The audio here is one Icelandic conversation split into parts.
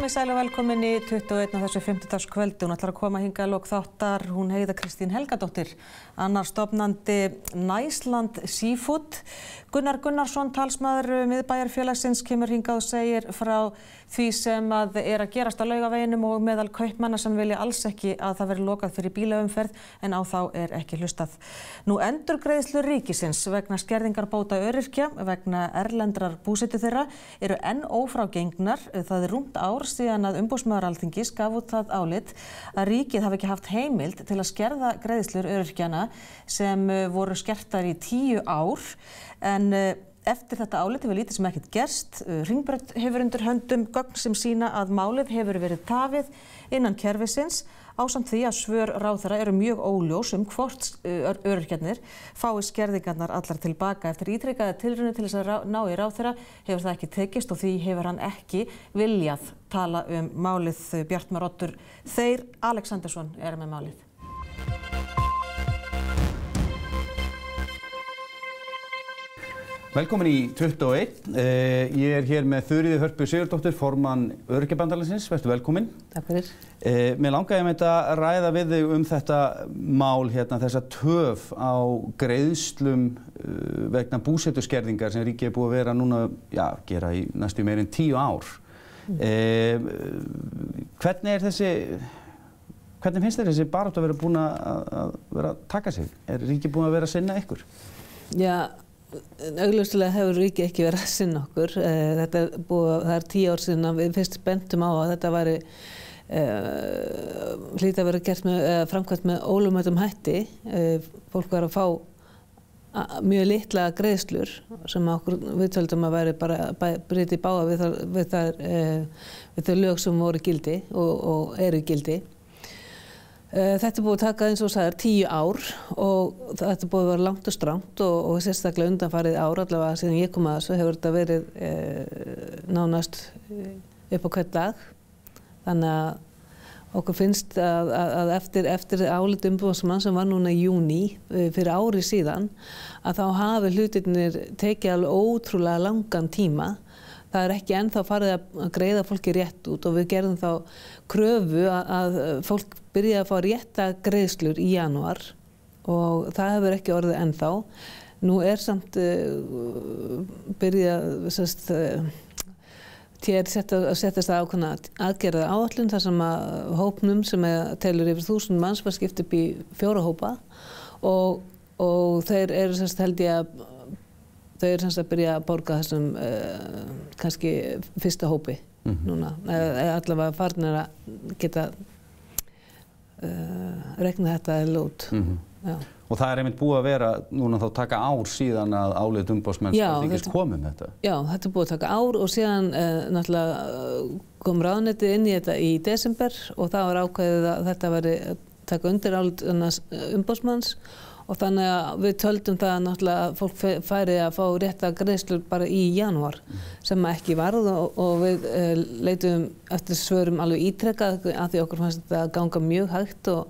Komið sæl og velkomin í 21 á þessu 50. kvöldi. Hún ætlar að koma hingað að lok þáttar, hún Heiða Kristín Helgadóttir, annar stofnandi Niceland Seafood. Gunnar Gunnarsson, talsmaður miðbæjarfélagsins, kemur hingað og segir frá því sem að gerast á Laugaveginum og meðal kaupmanna sem vilja alls ekki að það veri lokað fyrir bílaumferð, en á þá ekki hlustað. Nú endurgreiðslur ríkisins vegna skerðingar bóta öryrkja vegna erlendrar búsetu þeirra eru enn ófrágengnar. Það rúmt ár síðan að umboðsmaður Alþingis gaf út það álit að ríkið hafi ekki haft heimild til að skerða greiðslur öryrkjana sem voru skertar í 10 ár, en eftir þetta álit hefur lítið sem ekkert gerst. Hringbraut hefur undir höndum gögn sem sýna að málið hefur verið tafið innan kerfisins, ásamt því að svör ráðherra eru mjög óljós hvort öryrkjarnir fái skerðingarnar allar tilbaka. Eftir ítrekaða tilraunir til þess að ná í ráðherra hefur það ekki tekist og því hefur hann ekki viljað tala málið. Bjartmar Oddur Þeyr Alexandersson með málið. Velkomin í 21. Ég hér með Þuríði Hörpu Sigurdóttur, formann Öryrkjabandalagsins. Vertu velkomin. Takk fyrir. Mér langaði að ræða við þig þetta mál, þessa töf á greiðslum vegna búsetuskerðingar sem ríkið búið að vera núna, gera í næstum meira en 10 ár. Hvernig finnst þér þessi baráttu að vera búin að vera að taka sig? Ríkið búin að vera að sinna ykkur? Augljóslega hefur ríkið ekki verið að sinna okkur. Það er 10 ár síðan að við fyrst bentum á að þetta væri hlýtur að vera gert framkvæmt með ólögmætum hætti. Fólk var að fá mjög litla greiðslur sem við töldum að væri bara bryti í bága við þau lög sem voru í gildi og eru í gildi. Þetta búið að taka, eins og sagðir, 10 ár og þetta búið að vera langt og strangt og sérstaklega undanfarið ár, allavega síðan ég kom að þessu, hefur þetta verið nánast upp á hvern dag. Þannig að okkur finnst að eftir álit umboðsmanns sem var núna í júní fyrir ári síðan, að þá hafi hlutirnir tekið alveg ótrúlega langan tíma. Það ekki ennþá farið að greiða fólki rétt út og við gerðum þá kröfu að fólk byrjaði að fá rétta greiðslur í janúar og það hefur ekki orðið ennþá. Nú samt byrjað að setjast að ákveðna aðgerða áætlun þar sem að hópnum sem telur yfir 1000 manns var skipt upp í 4 hópa og þeir eru held ég að þau eru að byrja að borga þessum kannski fyrsta hópi núna, eða allavega farnir að geta reikna þetta lút. Og það einmitt búið að vera núna þá taka ár síðan að álit umboðsmanns Alþingis kom þetta? Já, þetta búið að taka ár og síðan náttúrulega kom ráðuneytið inn í þetta í desember og það var ákveðið að þetta væri taka undir álit umboðsmanns. Og þannig að við töldum það náttúrulega að fólk færi að fá rétta greiðslur bara í janúar sem ekki varð og við leitum eftir svörum alveg ítrekað að því okkur fannst þetta ganga mjög hægt og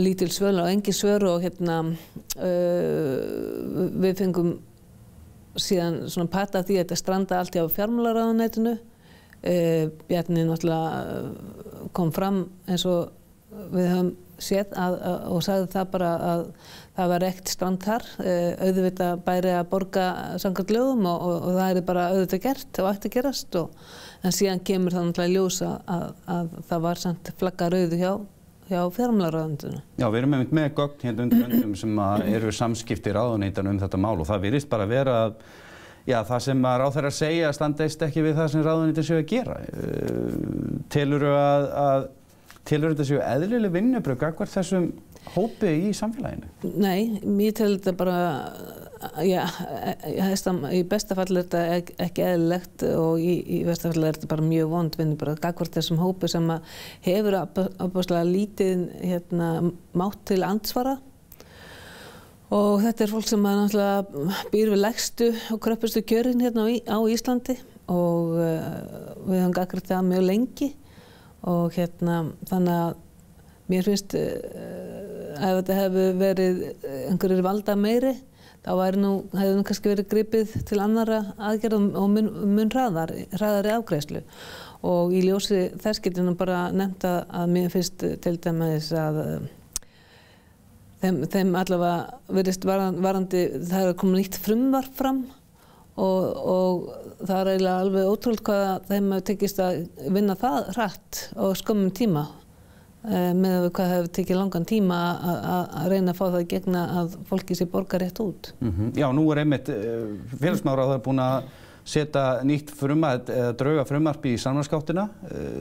lítil svör og engin svör og við fengum síðan svona pata því að þetta stranda allt hjá fjármálaráðuneytinu. Bjarni náttúrulega kom fram eins og við höfum séð og sagði það bara að það var ekkert strand þar, auðvitað bæri að borga samkvæmt lögum og það bara auðvitað gert og ætti að gerast en síðan kemur það náttúrulega í ljós að það var samt flagga rauðu hjá fjármálaráðuneytinu. Já, við erum með gögn hérna undir höndum sem eru samskipti ráðuneytanna þetta mál og það virðist bara vera að það sem ráðherrar segja standist ekki við það sem ráðuneytin séu að gera. Telur þetta séu eðlileg vinnubrögð gagnvart þessum hópi í samfélaginu? Nei, ég tel þetta bara, í besta falli er þetta ekki eðlilegt og í versta falli er þetta bara mjög vond vinnubrögð gagnvart þessum hópi sem hefur ábúðslega lítið mátt til andsvara. Og þetta fólk sem náttúrulega býr við lægstu og kröppustu kjörin á Íslandi og við höfum gagnvart það mjög lengi. Og þannig að mér finnst ef þetta hefur verið einhverjir valda meiri, þá hefði kannski verið gripið til annarra aðgerða og mun hraðari afgreiðslu. og í ljósi þess getur nú bara nefnt að mér finnst til dæmis að þeim allavega virðist varandi það komið nýtt frumvarp fram og það eiginlega alveg ótrúlega hvað þeim hefur tekist að vinna það hratt á skömmum tíma með hvað hefur tekið langan tíma að reyna að fá það í gegna að fólki sé borga rétt út. Já, nú einmitt félagsmálaráðherra búin að setja nýtt frumvarp eða drauga frumvarp í samráðsgáttina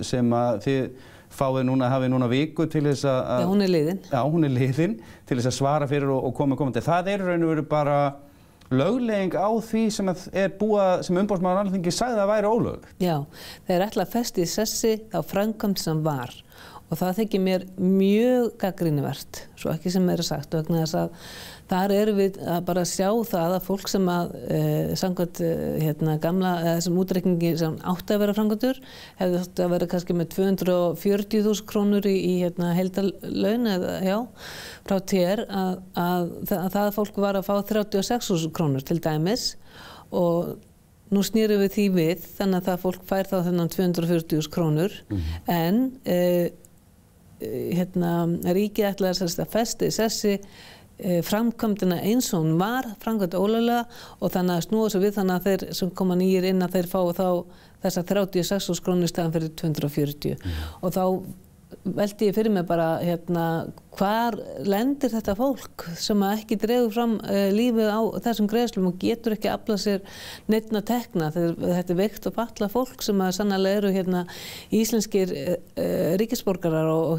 sem að þið hafið núna viku til þess að... Já, hún liðin. Já, hún liðin til þess að svara fyrir og komandi. Það raun og veru bara lögleiðing á því sem umboðsmaður Alþingis sagði að væri ólöglegt. Já, þeir ætla að festa í sessi á framkvæmd sem var og það þykir mér mjög gagnrýnivert, svo ekki sem er sagt, vegna þess að þar erum við að bara sjá það að fólk sem að samkvæmt gamla, þessum útreikningi sem átti að vera framkvæmdur, hefði átti að vera kannski með 240.000 krónur í heildarlaun eða frá TR að það fólk var að fá 36.000 krónur til dæmis og nú snýrum við því við þannig að það fólk fær þá þennan 240.000 krónur en ríkið ætlaði að festa í sessi framkvæmdina eins og hún var framkvæmd ólöglega og þannig að snúa sig við þannig að þeir sem koma nýjir inn að þeir fái þá þessa 36.000 krónur í staðan fyrir 240 og þá veldi ég fyrir mig bara hvar lendir þetta fólk sem ekki dregur fram lífið á þessum greiðslum og getur ekki aflað sér neinna tekna. Þetta veikt og fatlað fólk sem að sannarlega eru íslenskir ríkisborgarar og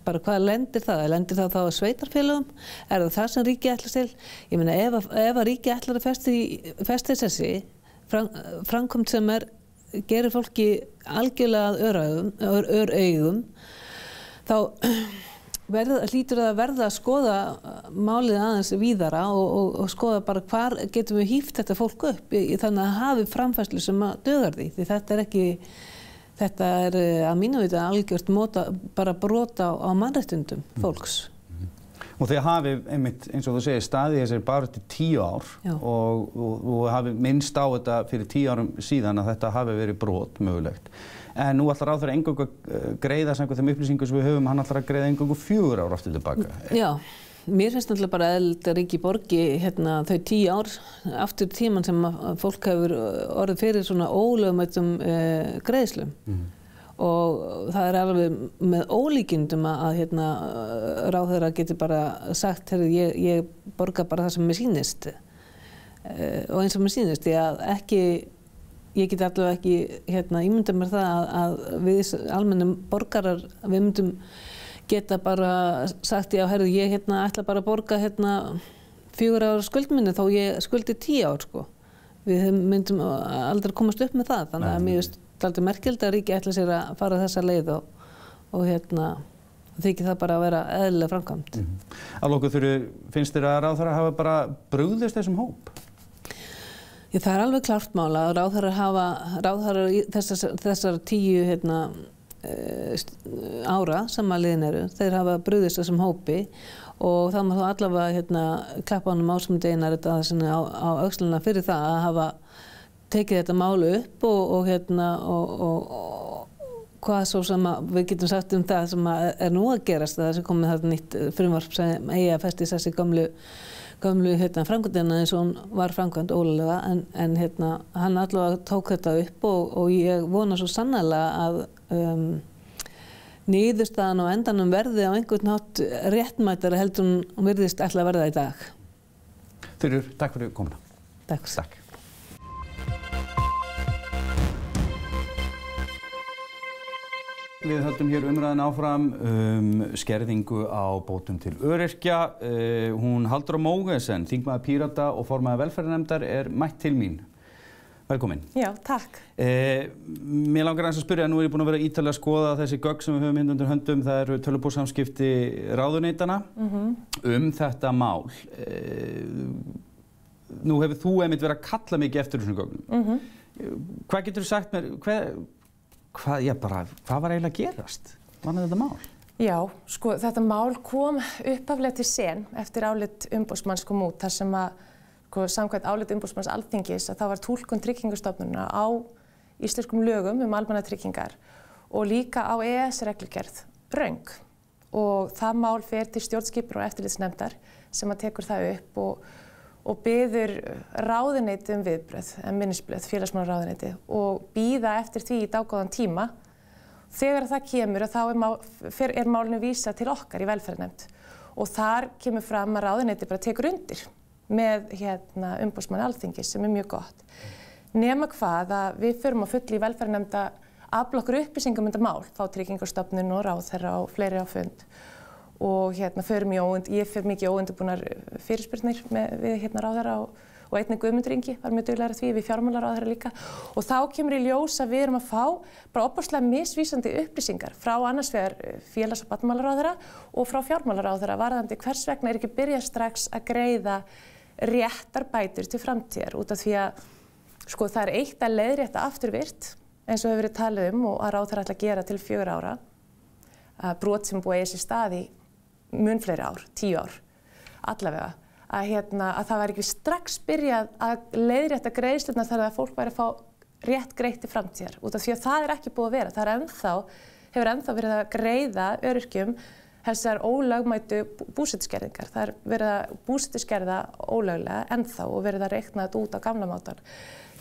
bara hvað lendir það? Lendir það þá að sveitarfélögum? Það sem ríkið ætlast til? Ég meina ef að ríkið ætlar að festa þessi framkvæmd sem gerir fólki algjörlega að öraugum, þá hlýtur það að verða að skoða málið aðeins víðara og skoða bara hvar getum við híft þetta fólk upp þannig að hafi framfærslu sem að dugar því. Því þetta er að mínu viti algjört bara brota á mannréttindum fólks. Og þið hafið einmitt, eins og þú segir, staðið þessir bara til 10 ár og hafið minnst á þetta fyrir 10 árum síðan að þetta hafi verið brot mögulegt. En nú ætlar ráðherra eingöngu að greiða samkvæmt þeim upplýsingum sem við höfum, hann ætlar að greiða eingöngu 4 ár aftur tilbaka. Já, mér finnst náttúrulega bara eðlilegt að ríkið borgi þau 10 ár aftur tímann sem fólk hefur orðið fyrir svona ólögmætum greiðslum. Og það alveg með ólíkindum að ráðherra getur bara sagt ég borga bara það sem mér sýnist og eins og mér sýnist því að ég get allavega ekki ímynda mér það að við almennum borgarar við myndum geta bara sagt ég ætla bara að borga 4 ára skuld minni þó ég skuldi 10 ár sko. Við myndum aldrei komast upp með það þannig að mér finnst aldrei merkilegt að ríkið ætla sér að fara þessa leið og þykir það bara að vera eðlilega framkvæmd. Að lokum finnst þér að ráðherrar hafa bara brugðist þessum hóp? Já, það alveg klárt mál að ráðherrar þessar 10 ára sem að liðin eru, þeir hafa brugðist þessum hópi og það má þá allavega klappa honum Ásmundi Einari á öxlina fyrir það að hafa tekið þetta mál upp og hvað svo sem við getum sagt það sem er nú að gerast það sem komið þetta nýtt frumvarp sem eigi að festa í þessi gömlu framkvæmdina eins og hún var framkvæmd ólöglega en hann allavega tók þetta upp og ég vona svo sannarlega að niðurstaðan og endanum verði á einhvern hátt réttmætari heldur hún virðist ætla að verða í dag. Þuríður, takk fyrir komuna. Takk. Við höldum hér umræðan áfram skerðingu á bótum til öryrkja. Hún Halldóra Mogensen, þingmaður Pírata og formaður velferðarnefndar mætt til mín. Velkomin. Já, takk. Mér langar aðeins að spyrja, nú ég búin að vera ítarlega að skoða þessi gögn sem við höfum undir höndum, það eru tölvupóssamskipti ráðuneytanna þetta mál. Nú hefur þú einmitt verið að kalla mikið eftir þessum gögnum. Hvað getur þú sagt mér, hvað var eiginlega að gerast? Var þetta mál? Já, sko þetta mál kom upphaflega til sen eftir álit umboðsmanns kom út þar sem að samkvæmt álit umboðsmanns Alþingis að það var túlkun Tryggingastofnunar á íslenskum lögum almannatryggingar og líka á EES-reglugerð röng. Og það mál fer til stjórnskipunar- og eftirlitsnefndar sem að tekur það upp og biður ráðuneyti viðbrögð, minnisblöð, félagsmálaráðuneyti og bíða eftir því í dágóðan tíma. Þegar það kemur þá er málinu vísað til okkar í velferðarnefnd og þar kemur fram að ráðuneyti bara tekur undir með umboðsmanni Alþingis sem mjög gott. Nema hvað að við förum á fullu í velferðarnefnd að afla okkur upplýsingum um þetta mál, fá Tryggingastofnun og ráðherra og fleiri á fund og förum ég fer mikið óundirbúnar fyrirspurnir við ráðherra og einnig Guðmundur Ingi var mjög duglegur að því við fjármálaráðherra líka og þá kemur í ljós að við erum að fá bara ofboðslega misvísandi upplýsingar frá annars vegar félags- og barnamálaráðherra og frá fjármálaráðherra varðandi hvers vegna ekki byrjað strax að greiða réttar bætur til framtíðar út af því að sko það eitt að leiðrétta afturvirkt eins og hefur verið talið og að ráðherra ætla að gera til 4 ára að brot sem búið eigi sér stað í mun fleiri ár, 10 ár allavega að það var ekki strax byrjað að leiðrétta greiðslurnar þar að fólk væri að fá rétt greitt til framtíðar út af því að það ekki búið að vera, það hefur ennþá verið að greiða öryrkjum þessar ólögmætu búsetuskerðingar, það verið að búsetuskerða ólöglega ennþá og verið að reikna þetta út á gamla mátan.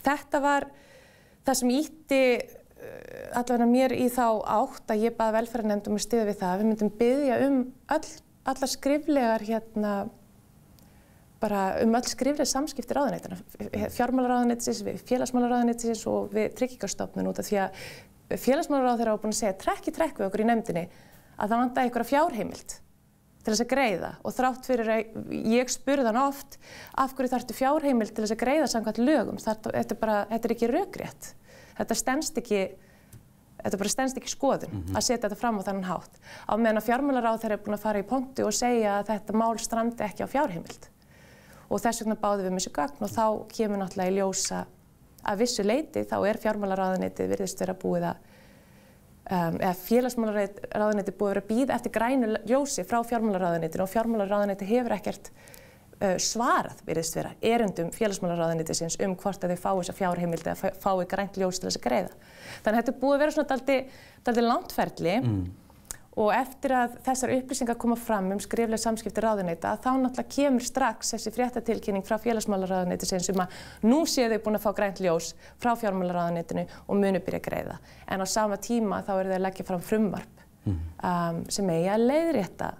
Þetta var það sem ýtti allavega mér í þá átt að ég baði velferðarnefnd að styðja við það að við myndum biðja allar skriflegar bara öll skrifleg samskipti ráðuneytanna, fjármálaráðuneytisins, við félagsmálaráðuneytisins og við Tryggingastofnun út af því að félagsmálaráðherra var búin að segja trekk í trekk við okkur í nefndinni að það vantaði einhverja fjárheimild til þess að greiða og þrátt fyrir að ég spurði hann oft af hverju þarftu fjárheimild til þess að greiða samkvæmt lögum, þetta ekki rökrétt, þetta stenst ekki skoðun að setja þetta fram á þannan hátt. Á meðan að fjármálaráðherra búin að fara í pontu og segja að þetta mál strandi ekki á fjárheimild. Og þess vegna báðum við þessu gagn og þá kemur náttúrulega í ljósa að vissu leyti þá fjármálaráðuneytið virðist vera búið eða félagsmálaráðuneytið búið að vera að bíða eftir grænu ljósi frá fjármálaráðuneytinu og fjármálaráðuneytið hefur ekkert svarað virðist vera erindum félagsmálaráðuneytisins hvort að þau fái þessa fjárheimild eða fái grænt ljós til þess að greiða. Þannig að þetta búið að vera svona dálítið langt ferli og eftir að þessar upplýsingar koma fram skrifleg samskipti ráðuneyta þá náttúrulega kemur strax þessi fréttatilkynning frá félagsmálaráðuneytisins að nú séu þau búin að fá grænt ljós frá fjármálaráðuneytinu og munu byrja að greiða. En á sama tíma þá eru þau að leggja fram frumvarp sem eigi að leiðrétta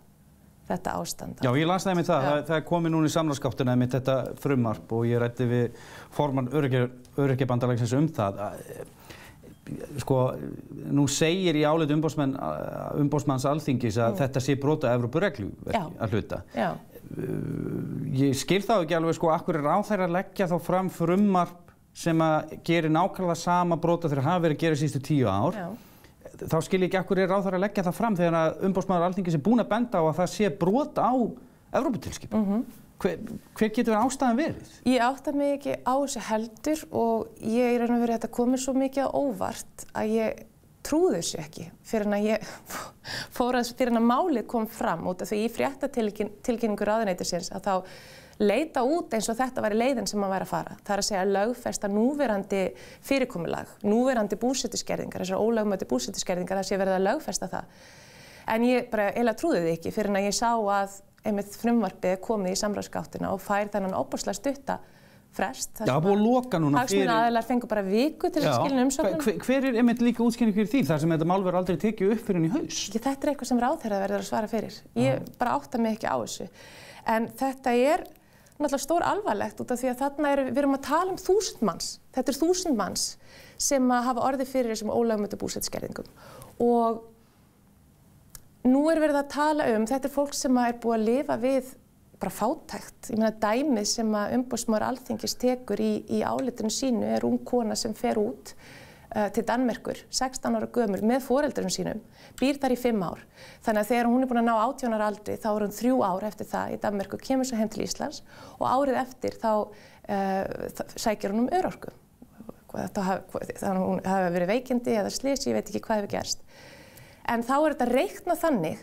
þetta ástand. Já, ég las það einmitt það komið núna í samráðsgáttina einmitt þetta frumvarp og ég ræddi við formann Öryrkjabandalagsins það. Sko, nú segir í áliti umboðsmanns Alþingis að þetta sé brot á Evrópureglu að hluta. Já. Ég skil þá ekki alveg af hverju ráðherra leggja þá fram frumvarp sem að gerir nákvæmlega sama brota þegar hafa verið að gera síðustu 10 ár. Já. Þá skil ég ekki af hverju ráðherra leggja það fram þegar að umboðsmaður Alþingis búinn að benda á að það sé brot á Evróputilskipun. Hver getur ástæðan verið? Ég átta mig ekki á þessu heldur og ég í raun og veru þetta komið svo mikið á óvart að ég trúði þessu ekki fyrir en að ég fyrir en að málið kom fram út af því í fréttatilkynningu ráðuneytisins að þá leita út eins og þetta væri leiðin sem maður væri að fara. Það er að segja lögfesta núverandi fyrirkomulag, núverandi búsetuskerðingar, þessar ólögmætu búsetuskerðingar, það sé verið að lögfesta það. En ég bara eiginlega trúði því ekki fyrir en að ég sá að einmitt frumvarpið komið í samráðsgáttina og fær þennan ofboðslega stutta frest. Já, búið að loka núna fyrir... Hagsmunaaðilar fengu bara viku til að skilja umsóknum. Hver einmitt líka útskýring fyrir því þar sem þetta mál verður aldrei tekið upp fyrir í haust? Þetta eitthvað sem ráðherra verður að svara fyrir. Ég bara átta mig ekki á þessu. En þetta náttúrulega stór alvarlegt út af því að þarna við erum að tala 1000 manns. Þetta 1000 manns sem hafa orðið fyrir þessum ólögmætu búsetuskerðingum. Og nú verið að tala þetta fólk sem búið að lifa við bara fátækt. Ég meina dæmið sem að umboðsmaður Alþingis tekur í álitinu sínu ung kona sem fer út til Danmerkur, 16 ára gömul með foreldrum sínum, býr þar í 5 ár. Þannig að þegar hún búin að ná 18 ára aldri þá hún 3 ár eftir það í Danmerkur, kemur svo heim til Íslands og árið eftir þá sækir hún örorku. Þannig að hún hafi verið veikindi eða slys, ég veit ekki hvað hefur gerst. En þá þetta reiknað þannig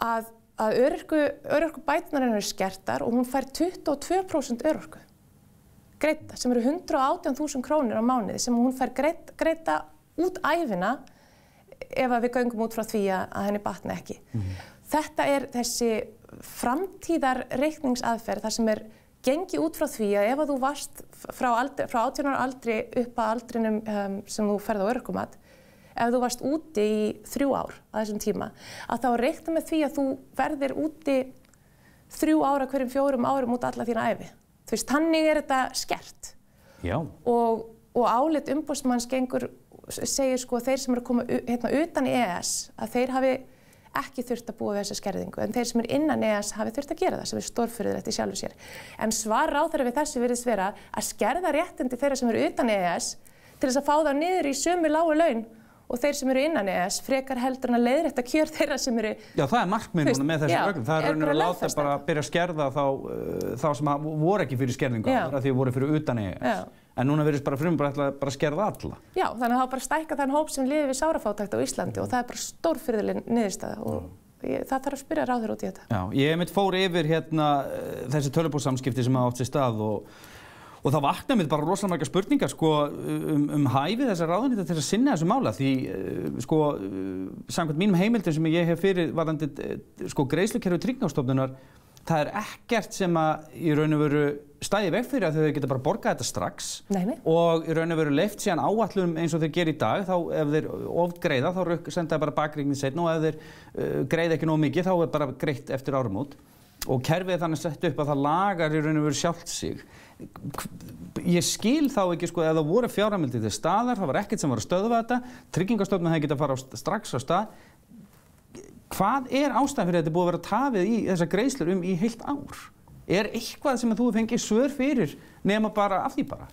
að örorkubæturnar eru skertar og hún fær 22% örorku. greidda, sem eru 118.000 krónur á mánuði sem hún fær greidda út ævina ef að við göngum út frá því að henni batni ekki. Þetta þessi framtíðarreikningsaðferð þar sem gengið út frá því að ef að þú varst frá 18 ára aldri upp að aldrinum sem þú ferð á örorkumat, ef þú varst úti í 3 ár á þessum tíma, að þá reikna með því að þú verðir úti 3 ára hverjum 4 árum út alla þína ævi. Þú veist, þannig þetta skert. Já. Og álit umboðsmanns segir sko þeir sem eru að koma utan EES að þeir hafi ekki þurft að búa við þessa skerðingu, en þeir sem innan EES hafi þurft að gera það, sem stórfurðulegt í sjálfu sér. En svar ráðherra við þessu virðist vera að skerða réttindi þeirra sem eru utan EES til þess að fá þá niður í sömu lágu laun og þeir sem eru innan EES frekar heldur en að leiðrétta kjör þeirra sem eru... Já, það markmið núna með þessu reglum. Það raunir að láta bara byrja að skerða þá sem voru ekki fyrir skerðingu áður, af því voru fyrir utan EES. En núna virðist bara frumvarpið bara skerða alla. Já, þannig að það bara stækka þann hóp sem lifir við sárafátækt á Íslandi og það bara stórfurðuleg niðurstaða og það þarf að spyrja ráðherra út í þetta. Já, ég fór yfir þessi tölvupóssamskipti sem hafa átt sér stað og það vaknaði mér bara rosalega margar spurningar sko, hæfi þessar ráðuneyta til að sinna þessu mála því sko, samkvæmt mínum heimildum sem ég hef fyrir varðandi sko, greiðslukerfi Tryggingastofnunar, það ekkert sem að í raun og veru stæði veg fyrir að þau geta bara borgað þetta strax og í raun og veru leyft síðan áætlunum eins og þeir gera í dag, þá ef þeir oft greiða þá senda þeir bara bakreikning seinna og ef þeir greiða ekki nóg mikið þá bara greitt eftir áramót og kerfið þannig sett upp að það lagar í raun og veru sjálft sig. Ég skil þá ekki sko, ef það voru fjárheimildir til staðar, það var ekkert sem var að stöðva þetta, Tryggingastofnun hefði getað að fara strax á stað. Hvað ástæðan fyrir að þetta búið að vera tafið í þessar greiðslur í heilt ár? Eitthvað sem þú fengið svör fyrir nema bara af því bara?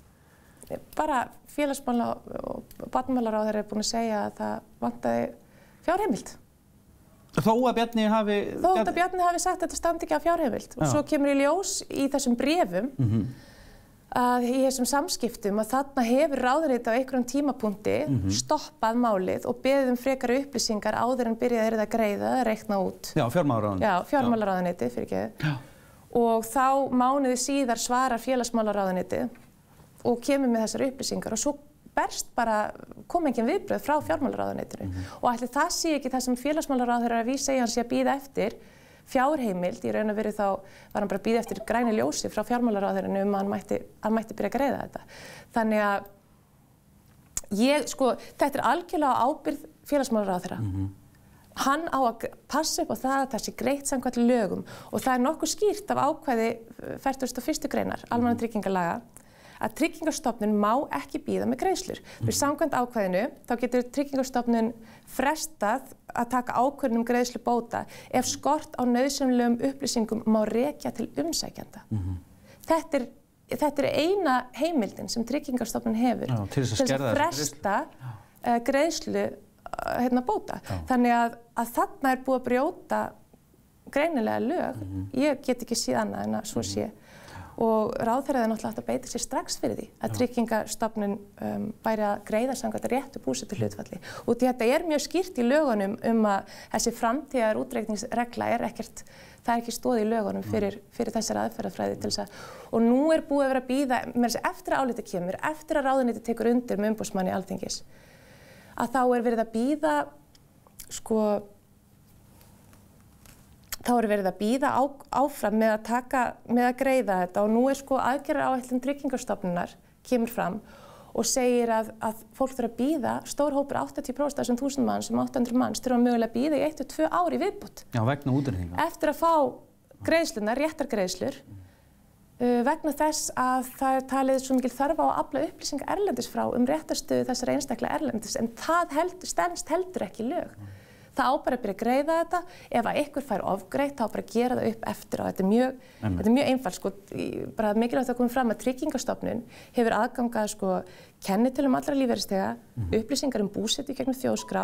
Bara félagsmála og barnamálaráðherra er búin að segja að það vantaði fjárheimild. Þó að Bjarni hafi... Þó að Bjarni hafi sagt að þetta standi ekki á fjárheimild. Og svo kemur í ljós í þessum bréfum að í þessum samskiptum að þarna hefur ráðuneytið á einhverjum tímapunkti stoppað málið og beðið frekari upplýsingar áður en byrjaði að greiða, reikna út. Já, fjármálaráðuneytið. Já, fjármálaráðuneytið, fyrirgefðu. Og þá mánuði síðar svarar félagsmálaráðuneytið og kemur með þessar upplýsingar og svo kom engin viðbrögð frá fjármálaráðuneytinu. Og ætli það sé ekki það sem félagsmálaráðherra er að vísa í hann sé að bíða eftir fjárheimild, í raun og veru þá var hann bara að bíða eftir grænu ljósi frá fjármálaráðherranu að hann mætti byrja að greiða þetta. Þannig að þetta er algjörlega ábyrgð félagsmálaráðherra. Hann á að passa upp á það að það sé greitt samkvæmt lögum og það er nokkuð skýrt af ákvæði 41. greinar almannatryggingalaga að Tryggingastofnun má ekki bíða með greiðslur. Fyrir samkvæmt ákvæðinu þá getur Tryggingastofnun frestað að taka ákvörðun greiðslu bóta ef skort á nauðsynlegum upplýsingum má rekja til umsækjanda. Þetta er eina heimildin sem Tryggingastofnun hefur til þess að fresta greiðslu bóta. Þannig að þarna er búið að brjóta greinilega lög. Ég get ekki séð annað en að svo sé. Og ráðherra náttúrulega átt að beita sér strax fyrir því að Tryggingastofnun væri að greiða samkvæmt réttu búsetuhlutfalli. Og þetta er mjög skýrt í lögunum að þessi framtíðar útreikningsregla það er ekki stóð í lögunum fyrir þessari aðferðafræði til þess að og nú er búið að vera að bíða eftir að álitið kemur, eftir að ráðuneytið tekur undir með umboðsmanni Alþingis að þá er verið að bíða áfram með að greiða þetta og nú er aðgerðaráætlun Tryggingastofnunar kemur fram og segir að fólk þurfa að bíða, stór hópur 80% af þessum 1000 manns, 800 manns þurfa mögulega að bíða í 1-2 ár í viðbót. Já, vegna útreikninga. Eftir að fá greiðslunar, réttargreiðslur, vegna þess að það er talið svo mikil þörf á að afla upplýsinga erlendis frá réttarstöðu þessara einstaklega erlendis en það stenst heldur ekki lög. Það á bara að byrja að greiða þetta, ef að ykkur fær ofgreitt þá bara að gera það upp eftir og þetta er mjög einfalt bara mikilvægt að koma fram að Tryggingastofnun hefur aðgangað kennitölum allra lífeyrisþega, upplýsingar búsetu gegnum þjóðskrá,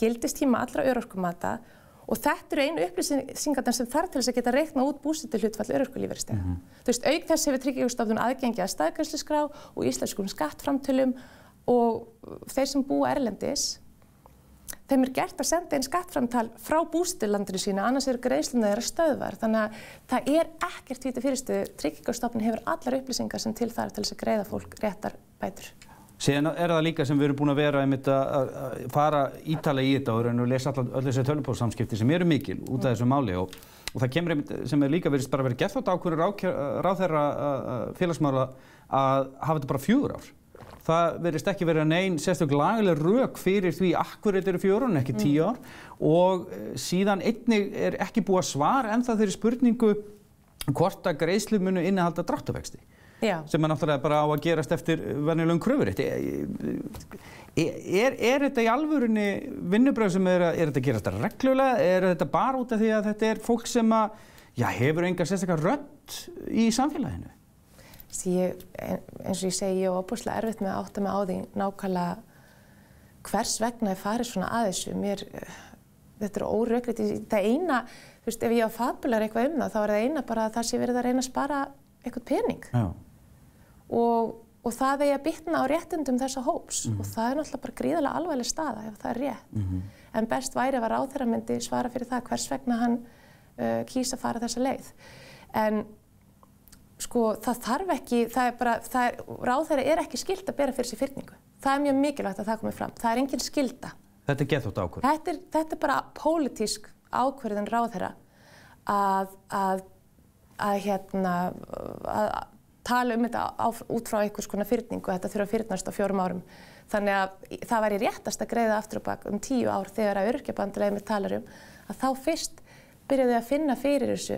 gildistíma allra örorkumata og þetta eru einu upplýsingarnar sem þarf til þess að geta reikna út búsetuhlutfall örorkulífeyrisþega. Þú veist, auk þess hefur Tryggingastofnun aðgengi að staðgreiðsluskrá og íslenskum skattframtölum og þeir sem búa erlendis þeim gert að senda inn skattframtal frá búsetulandinu sínu, annars greiðslurnar þeirra stöðvar. Þannig að það ekkert því til fyrirstöðu. Tryggingastofnun hefur allar upplýsingar sem til þarf til þess að greiða fólk réttar bætur. Síðan það líka sem við erum búin að vera að fara ítalega í þetta og lesa öll þessi tölvupóstssamskipti sem eru mikil út af þessu máli og það kemur sem líka virðist bara verið gert þátt ákvörðun ráðherra félagsmála að hafa þetta bara 4 ár. Það virðist ekki vera nein sérstök lagaleg rök fyrir því akkur þetta eru 4 ár en ekki 10 ár og síðan einnig ekki búið að svara ennþá þeirri spurningu hvort að greiðslur munu innihalda dráttarvexti. Já. Sem náttúrulega bara á að gerast eftir venjulegum kröfurétti. Þetta í alvörunni vinnubrögð sem þetta að gerast reglulega? Þetta bara út af því að þetta fólk sem hefur enga sérstakar rödd í samfélaginu? Eins og ég segi, ég er óbúslega erfitt með að átta mig á því nákvæmlega hvers vegna farið svona að þessu. Þetta órökrétt. Það eina, ef ég fabular eitthvað það, þá það eina bara að það sé verið að reyna að spara eitthvað pening. Já. Og það eigi að bitna á réttindum þessa hóps. Og það náttúrulega bara gríðarlega alvarleg staða ef það rétt. En best væri að ráðherra myndi svara fyrir það hvers vegna hann kýs að fara þessa leið. En það þarf ekki, ráðherra ekki skylt að bera fyrir sig fyrningu. Það mjög mikilvægt að það komi fram. Það engin skylda. Þetta geðþótt ákvörðun? Þetta bara pólitísk ákvörðun ráðherra að tala þetta út frá einhvers konar fyrningu. Þetta þurfa að fyrnast á 4 árum. Þannig að það væri réttast að greiða aftur og bak 10 ár þegar að öryrkjabandalagið talar að þá fyrst byrjuðu að finna fyrir þessu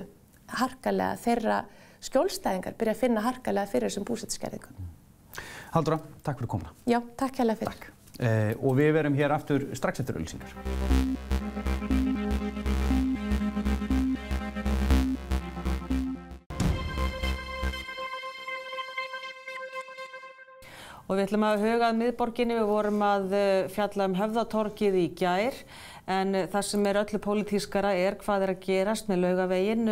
harkalega þeirra skjólstæðingar byrja að finna harkalega fyrir þessum búsetuskerðingum. Halldóra, takk fyrir komuna. Já, takk hérlega fyrir. Takk. Og við verum hér aftur strax eftir auglýsingar. Og við ætlum að huga að miðborginni, við vorum að fjalla Höfðatorgið í gær, en það sem öllu pólitískara hvað að gerast með Laugaveginn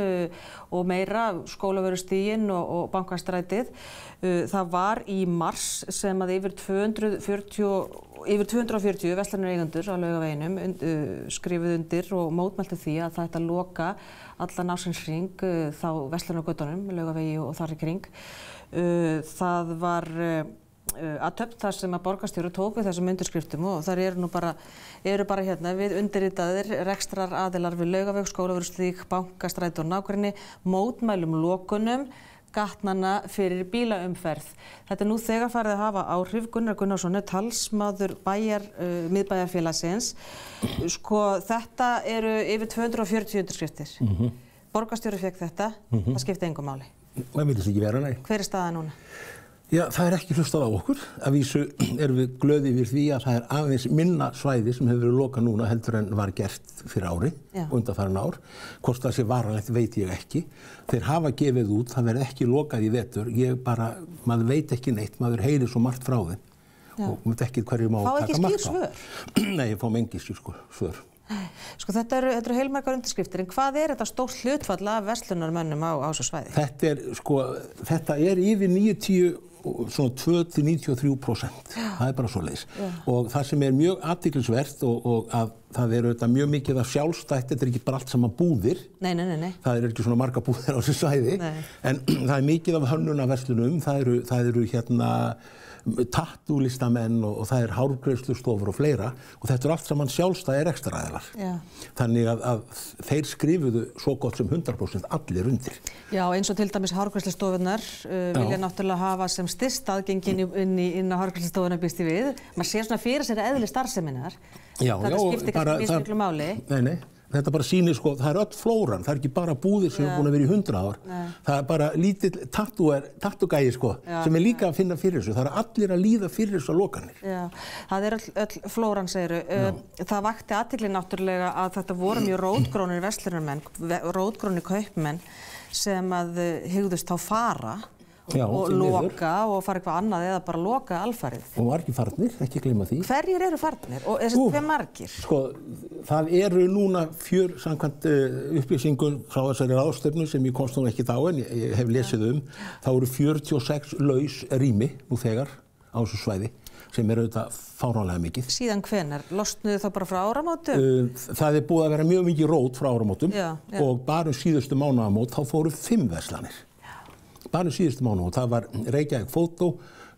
og meira Skólavörðustíginn og Bankastrætið. Það var í mars sem að yfir 240 verslunareigendur á Laugaveginum skrifuðu undir og mótmæltu því að það ætti að loka allan ársins hring þá verslunargötunum, Laugavegi og þar í kring. Það var athöfn þar sem að borgarstjóri tók við þessum undirskriftum og þar eru bara hérna við undirritaðir rekstrar aðilar við Laugaveg, Skólavörðustíg, Bankastræti og nágrenni mótmælum lokunum gatnanna fyrir bílaumferð. Þetta nú þegar farið að hafa áhrif. Gunnar Gunnarsson talsmaður miðbæjarfélagsins. Þetta eru yfir 240 undirskriftir. Borgarstjóri fékk þetta, það skipti engu máli. Það virðist ekki vera, nei. Hver staðan núna? Já, það ekki hlustað á okkur. Að vísu erum við glöði yfir því að það aðeins minna svæði sem hefur verið lokað núna heldur en var gert fyrir ári, undanfarin ár. Hvort það sé varanlegt veit ég ekki. Þeir hafa gefið út, það verði ekki lokað í vetur. Maður veit ekki neitt, maður heyrir svo margt frá þeim. Og maður veit ekki hverju má taka margt á. Fá ekki skýr svör? Nei, ég fá engi skýr svör. Þetta eru heilmargar undirskriftir, en hvað þetta stórt hlutfall af verslunarmönnum á þessu svæði? Þetta yfir 90, svona 2–93%. Það bara svoleiðis. Og það sem mjög athyglisvert og að það auðvitað mjög mikið af sjálfstætt, þetta ekki bara allt saman búðir. Nei. Það ekki svona marga búðir á þessu svæði. En það mikið af hönnunarverslunum, það eru hérna tattúlistamenn og það hárgreiðslustofur og fleira og þetta allt saman sjálfstæðir rekstraraðilar. Þannig að þeir skrifuðu svo gott sem 100% allir undir. Já, eins og til dæmis hárgreiðslustofurnar vilja náttúrulega hafa sem styst aðgengin inn á hárgreiðslustofurnar býst í við. Maður sér svona fyrir sér eðli starfseminnar. Það skiptir kannski mismiklu máli. Nei. Þetta bara sýnir það öll flóran, það ekki bara búðir sem búin að vera í 100 ár. Það bara lítill tattúgæi sem líka að finna fyrir þessu. Það allir að líða fyrir þessu lokanir. Já, það öll flóran, segiru. Það vakti athygli náttúrulega að þetta voru mjög rótgrónir verslunarmenn, rótgrónir kaupmenn sem að hugðust þá fara og loka og fara eitthvað annað eða bara loka alfarið. Og margir farnir, ekki gleyma því. Hverjir eru farnir? Og hver margir? Það eru núna samkvæmt upplýsingum frá þessari ráðstefnu sem ég komst nú ekki á en ég hef lesið þá eru 46 laus rými nú þegar á þessu svæði sem auðvitað fáránlega mikið. Síðan hvenær? Losnuðu þá bara frá áramótum? Það búið að vera mjög mikið rót frá áramótum og bara síðustu mánaðamót þá fóru 5 verslanir. Bara síðustu mánaðamót, það var Reykjavík Fótó,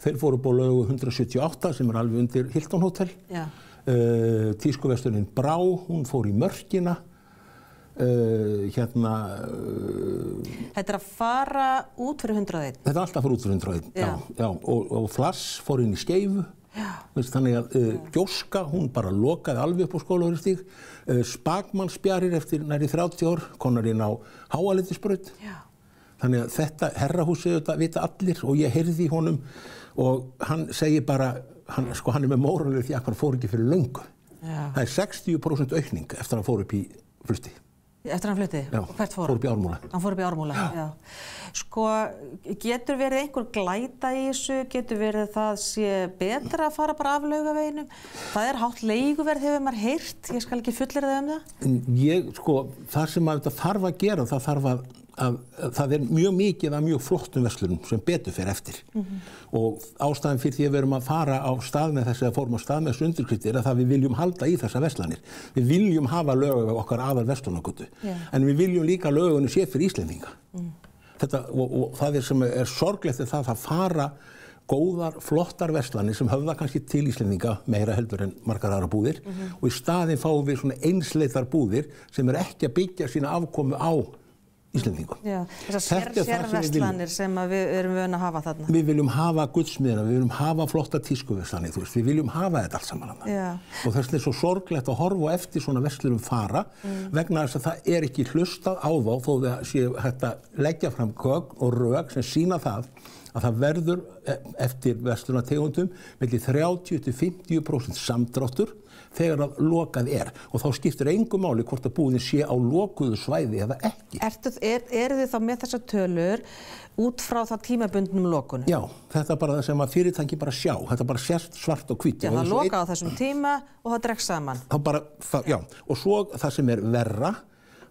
þeir fóru upp á Laugu 178 sem alveg undir Hilton Hotel. Tískuverslunin Brá, hún fór í Mörkina. Þetta er að fara út fyrir 101? Þetta er alltaf að fara út fyrir 101, já. Og Flass fór inn í Skeifu, þannig að Gjóska, hún bara lokaði alveg upp á Skólavörðustíg. Spakmannsbjarir eftir nærri 30 ár, konar inn á Háaletisbraut. Þannig að þetta herrahúsið þetta vita allir og ég heyrði í honum og hann segir bara, hann er með móralið því að hann fór ekki fyrir löngu. Það er 60% aukning eftir að hann fór upp í flutti. Eftir hann flutti? Já, og hvert fór hann? Fór upp í Ármúla. Hann fór upp í Ármúla, já. Sko, getur verið einhver glæta í þessu? Getur verið það sé betra að fara bara af Laugaveginum? Það er hátt leiguverð hefur maður heyrt, ég skal ekki fullyrða það. Það sem þetta þarf að gera, það þarf að það er mjög mikið af mjög flottum verslunum sem betur fer eftir. Og ástæðan fyrir því að við erum að fara á stað með þessi að fórum á stað með þessu undirskrift er að það við viljum halda í þessa verslanir. Við viljum hafa Laugaveg okkar aðal verslunargötu, en við viljum líka Laugaveginu sé fyrir Íslendinga. Og það sem er sorglegt er það að fara góðar, flottar verslanir sem höfða kannski til Íslendinga meira heldur en margar aðra búðir og í staðinn fáum við svona einsleitar búðir sem er ekki að byggja sína afkomu á Íslendingum. Þessar sérverslanir sem við erum vön að hafa þarna. Við viljum hafa gullsmiðina, við viljum hafa flotta tískuverslanir, við viljum hafa þetta allt saman þarna. Og þess vegna er svo sorglegt að horfa eftir svona verslurum fara vegna þess að það er ekki hlustað á þá þó það sé hægt að leggja fram gögn og rök sem sýna það að það verður eftir verslunartegundum milli 30–50% samdráttur þegar að lokað er og þá skiptir engu máli hvort að búðin sé á lokuðu svæði eða ekki. Eru þið þá með þessar tölur út frá það tímabundnum lokunum? Já, þetta er bara það sem að fyrirtæki bara sjá, þetta bara sést svart og hvítt. Já, það loka á þessum tíma og það dregst saman. Og svo það sem er verra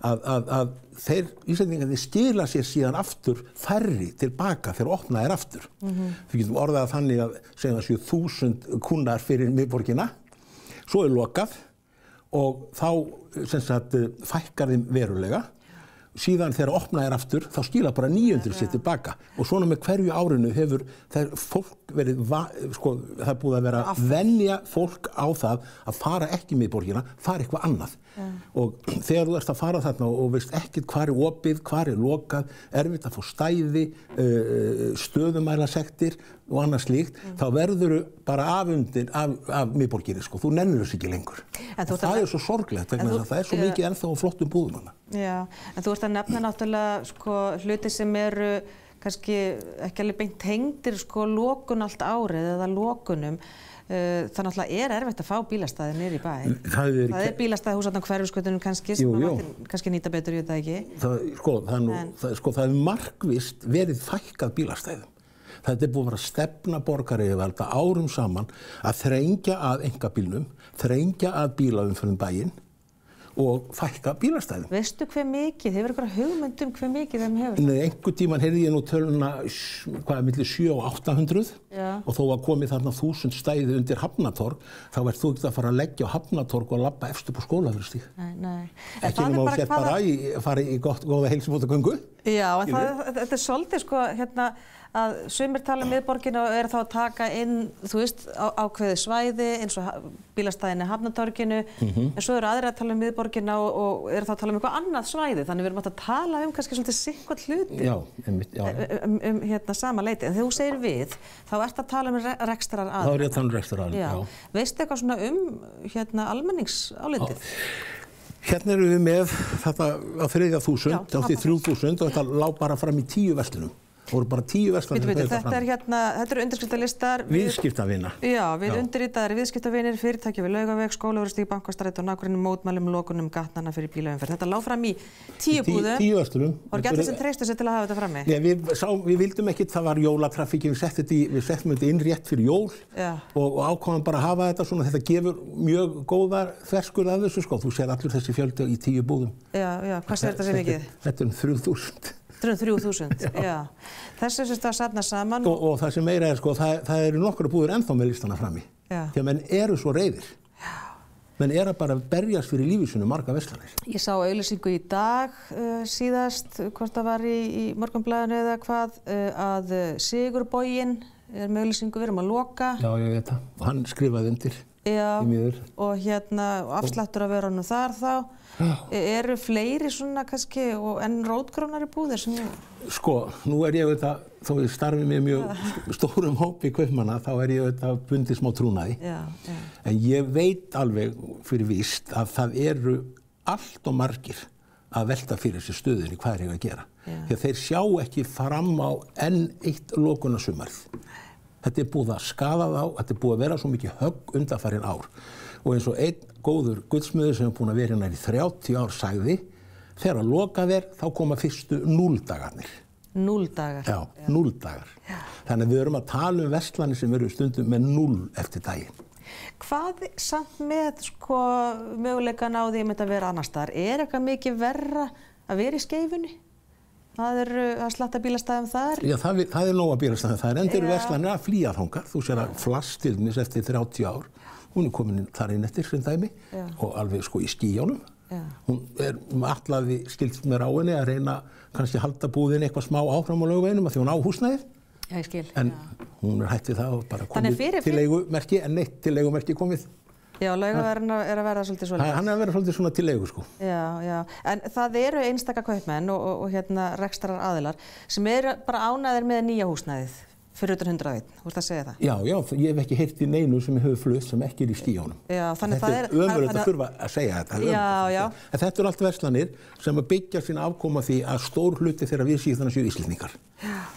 að þeir Íslendingarnir skila sér síðan aftur færri tilbaka þegar opnað er aftur. Við getum orðað þannig að segja það séu 1000 kúnnar fyrir miðborgina, svo er lokað og þá fækkar þeim verulega. Síðan þegar opnað er aftur, þá skila bara 900 sér tilbaka. Og svona með hverju árinu hefur fólk verið, það er búið að vera að venja fólk á það að fara ekki miðborgina, fara eitthvað annað. Og þegar þú ert að fara þarna og veist ekkert hvar er opið, hvar er lokað, erfitt að fá stæði, stöðumælasektir og annað slíkt, þá verður bara afundin af miðborginni, þú nennir þess ekki lengur. Og það er svo sorglegt vegna það er svo mikið ennþá á flottum búðum hana. Já, en þú ert að nefna náttúrulega hluti sem eru kannski ekki alveg beint tengdir lokun allt árið eða lokunum. Það náttúrulega er erfitt að fá bílastæði niður í bæ. Það er bílastæði hús á Hverfisgötunum kannski sem maður kannski nýta betur, ég veit það ekki. Það er markvisst verið fækkað bílastæðum. Þetta er búið að vera stefna borgaryfirvalda árum saman að þrengja að einkabílnum, þrengja að bílaumferð bæinn og fækka bílastæðum. Veistu hve mikið? Hefur ykkur hugmynd hvve mikið þeim hefur? Nei, einhvern tímann heyrði ég nú töluna milli 700 og 800 og þó að komið þarna 1000 stæði undir Hafnatorg, þá ert þú ekki að fara að leggja á Hafnatorg og labba efst upp á Skólavörðustíg. Nei. Ekki nema að setja bara fara í góða heilsubótagöngu. Já, en þetta er svolítið að sumir tala miðborgina og eru þá að taka inn, þú veist, ákveðið svæði eins og bílastæðinni Hafnatorginu, en svo eru aðrir að tala miðborgina og eru þá að tala eitthvað annað svæði, þannig við erum að tala kannski svolítið sitthvað hluti. Já, sama leyti. En þegar þú segir við, þá ert að tala rekstraraðila. Þá er ég að tala rekstraraðila, já. Veistu eitthvað svona almenningsálitið? Hérna erum við með þetta á 3000, átti 3000 og þetta lá bara fram í 10 verslunum. Það voru bara 10 verslanir. Þetta eru undirskriftalistar. Viðskiptavina. Já, við undirritaðir viðskiptavinir, fyrirtæki við Laugaveg, Skólavörðustíg, Bankastræti og nágrannir mótmælum, lokunum, gatnana fyrir bílaumferð. Þetta lá fram í 10 búðum. 10 verslunum. Það voru ekki allir sem treystu sér til að hafa þetta frammi. Nei, við vildum ekkert, það var jólatraffíkin, við settum þetta inn rétt fyrir jól og ákváðum bara að hafa þetta svona, þetta gefur mjög góðar þverskurð af þessu, þú sér allur þessi fjöldi í 10 búðum. Já, hvað sér þetta sem mikið? Þetta 3000. 3.000, já. Þessu að safna saman. Og það sem meira er, það eru nokkra búðir ennþá með listana frammi. því að menn eru svo reiðir. Menn að bara berjast fyrir lífi sínu marga verslanir. Ég sá auglýsingu í dag síðast, hvort það var í Morgunblaðinu eða hvað, að Sigurboginn með auglýsingu, við erum að loka. Já, ég veit það. Og hann skrifaði undir. Já, og afsláttur að vera nú þar þá. Eru fleiri svona kannski en rótgrónari búðir sem Sko, nú ég auðvitað, þó ég starfi með mjög stórum hópi kaupmanna, þá ég auðvitað bundið smá trúnaði. En ég veit alveg fyrir víst að það eru allt og margir að velta fyrir sér stöðunni hvað ég að gera. Því að þeir sjá ekki fram á enn eitt lokunarsumarið. Þetta búið að skaða þá, þetta búið að vera svo mikið högg undanfarin ár. Og eins og einn góður gullsmiður sem búin að vera hérna í 30 ár sagði, þegar að loka þá koma fyrstu 0 dagarnir. 0 dagar? Já, 0 dagar. Þannig að við erum að tala verslanir sem eru stundum með 0 eftir daginn. Hvað samt með möguleikann á því að vera annars staðar? Eitthvað mikið verra að vera í Skeifunni? Það að slatta bílastæðum þar? Já, það nóg að bílastæðum þar. En eru verslanir að flýja þangað. Þú sér að Flass til dæmis eftir 30 ár. Hún komin þar inn eftir sem dæmi og alveg í skýjunum. Hún atlaði skilst mér á henni að reyna kannski að halda búðinni eitthvað smá áfram á Laugaveginum af því hún á húsnæðið. Já, ég skil. En hún hætt við það og bara komið til leigumerki, en neitt til leigumerki komið. Já, Laugavegurinn að vera svolítið svona. Hann að vera svolítið svona til leigu, sko. Já. En það eru einstaka kaupmenn og rekstrar aðilar sem eru bara ánægðir með nýja húsnæðið fyrir utan 101. Þú ert að segja það? Já, ég hef ekki heyrt í neinu sem hefur flutt sem ekki í skýjónum. Já, þannig það er ömurlegt að þurfa að segja þetta. Já. En þetta allt verslanir sem að byggja sín afkoma því að stór hluti þeirra viðskiptanna séu Íslendingar.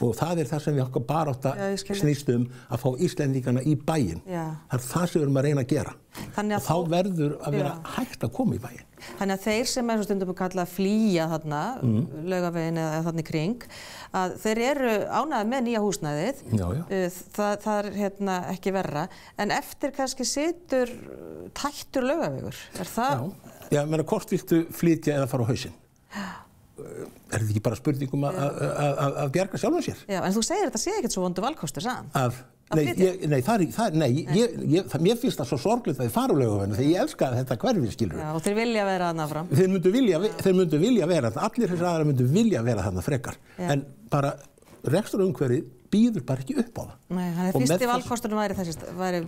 Og það er það sem við okkar barátta snýst að fá Íslendingarna í bæinn. Það er það sem við erum að reyna að gera. Og þá verður að vera hægt að koma í bæinn. Þannig að þeir sem eins og stundum kallað að flýja þarna, Laugaveginn eða þarna í kring, að þeir eru ánægðir með nýja húsnæðið. Það er ekki verra. En eftir kannski situr tættur Laugavegur. Er það? Já, hvort viltu flytja eða fara á hausinn? Er þetta ekki bara spurningum að bjarga sjálfum sér? Já, en þú segir þetta sé ekkert svo vondur valkostur, sagðan. Mér finnst það svo sorglegt að þið fara á Laugaveginn þegar ég elskaði þetta hverfi, skilur. Já, og þeir vilja vera þarna áfram. Þeir myndu vilja vera þarna, allir þessar aðrar myndu vilja vera þarna frekar. En bara rekstrarumhverfið býður bara ekki upp á það. Nei, þannig að fyrsti valkosturinn væri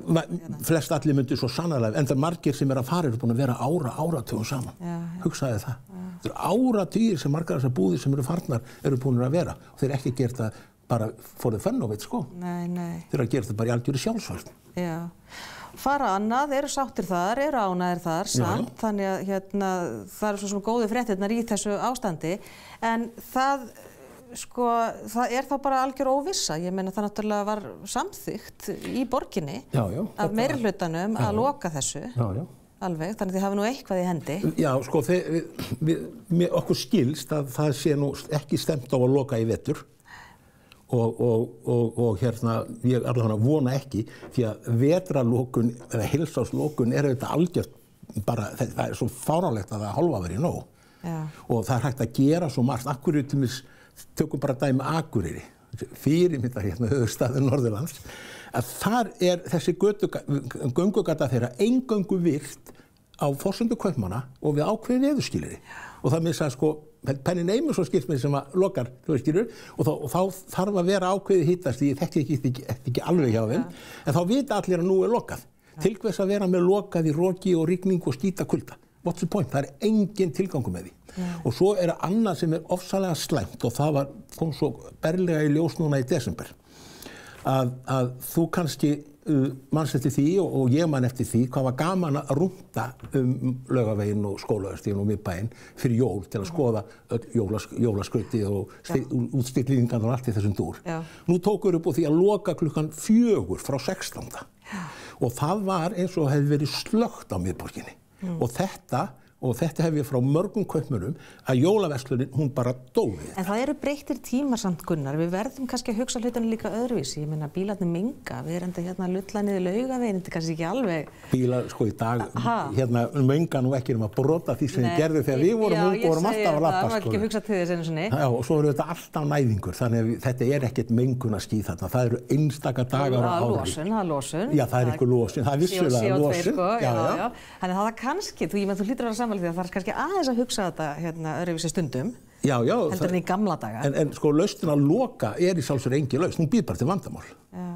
flest allir myndu svo sannarlega, en það er margir sem að fara eru búin að vera áratugum saman. Hugsaði það. Það eru áratugir sem margar þessar búðir sem eru farnar eru búin að vera og þeir ekki gert það bara for the fun of it, sko. Nei. Þeir að gera þetta bara í algjöru sjálfsvörn. Já. Fara annað, eru sáttir þar, eru ánægðir þar, samt. Þannig að það eru svo góðu fréttirnar í þessu ástandi. En það er þá bara algjör óvissa. Ég meina það náttúrulega var samþykkt í borginni af meirihlutanum að loka þessu. Já. Alveg, þannig að þið hafa nú eitthvað í hendi. Já, sko, okkur skilst að það sé nú ekki stemt á að loka í vetur. Og ég allavega vona ekki, því að vetrarlokun eða heilsárslokun er auðvitað algjört bara, það er svo fáránlegt að það hálfa verið nóg. Og það er hægt að gera svo margt. Akureyri til dæmis, tökum bara dæmi Akureyri, fyrirmyndar höfuðstaður Norðurlands, að þar er þessi göngugata þeirra eingöngu virt á forsendu kaupmanna og við ákveðin veðurskilyrði. Og það minnst að Penny Neymus og skilsmið sem að lokar, þú skilur, og þá þarf að vera ákveðið hitastig, ég þekki ekki alveg hjá þeim, en þá vita allir að nú er lokað. Til hvers að vera með lokað í roki og rigning og skítakulda. What's the point? Það er engin tilgangur með því. Og svo er annað sem er ofsalega slæmt og það kom svo berlega í ljós núna í desember. Að þú kannski manst eftir því og ég man eftir því hvað var gaman að rúnda Laugaveginn og Skólavörðustíginn og miðbæinn fyrir jól til að skoða jólaskrautið og útstillingarnar og allt í þessum dúr. Nú tókur upp á því að loka klukkan 4 frá 16. Og það var eins og hefði verið slökkt á miðborginni. Og þetta og þetta hef ég frá mörgum kaupmönnum að jólaverslunin, hún bara dó við. En það eru breyttir tímar samt Gunnar, við verðum kannski að hugsa hlutinu líka öðruvísi, ég meina bílarnir menga, við erum hérna að lulla niður Laugaveginn, þetta er kannski ekki alveg... Bílar, sko, í dag, hérna menga nú ekki að brota því sem þið gerðu þegar við vorum alltaf að labba, sko. Já, ég segi það, maður ekki hugsa til þess einu sinni. Já, og svo eru þetta alltaf næðingur, þannig að þetta er ekkert mengunarský þarna, það eru einstaka dagar á ári. Það er losun. Já, það er einhver losun, það er vissulega losun. Þannig að það kannski, þú hlýtur að vera sammála því að það er kannski aðeins að hugsa þetta hérna öðruvísi stundum. Já, heldur en í gamla daga. En sko lausnin að loka í sjálfsögðu engin lausn, hún býr bara til vandamál. Já,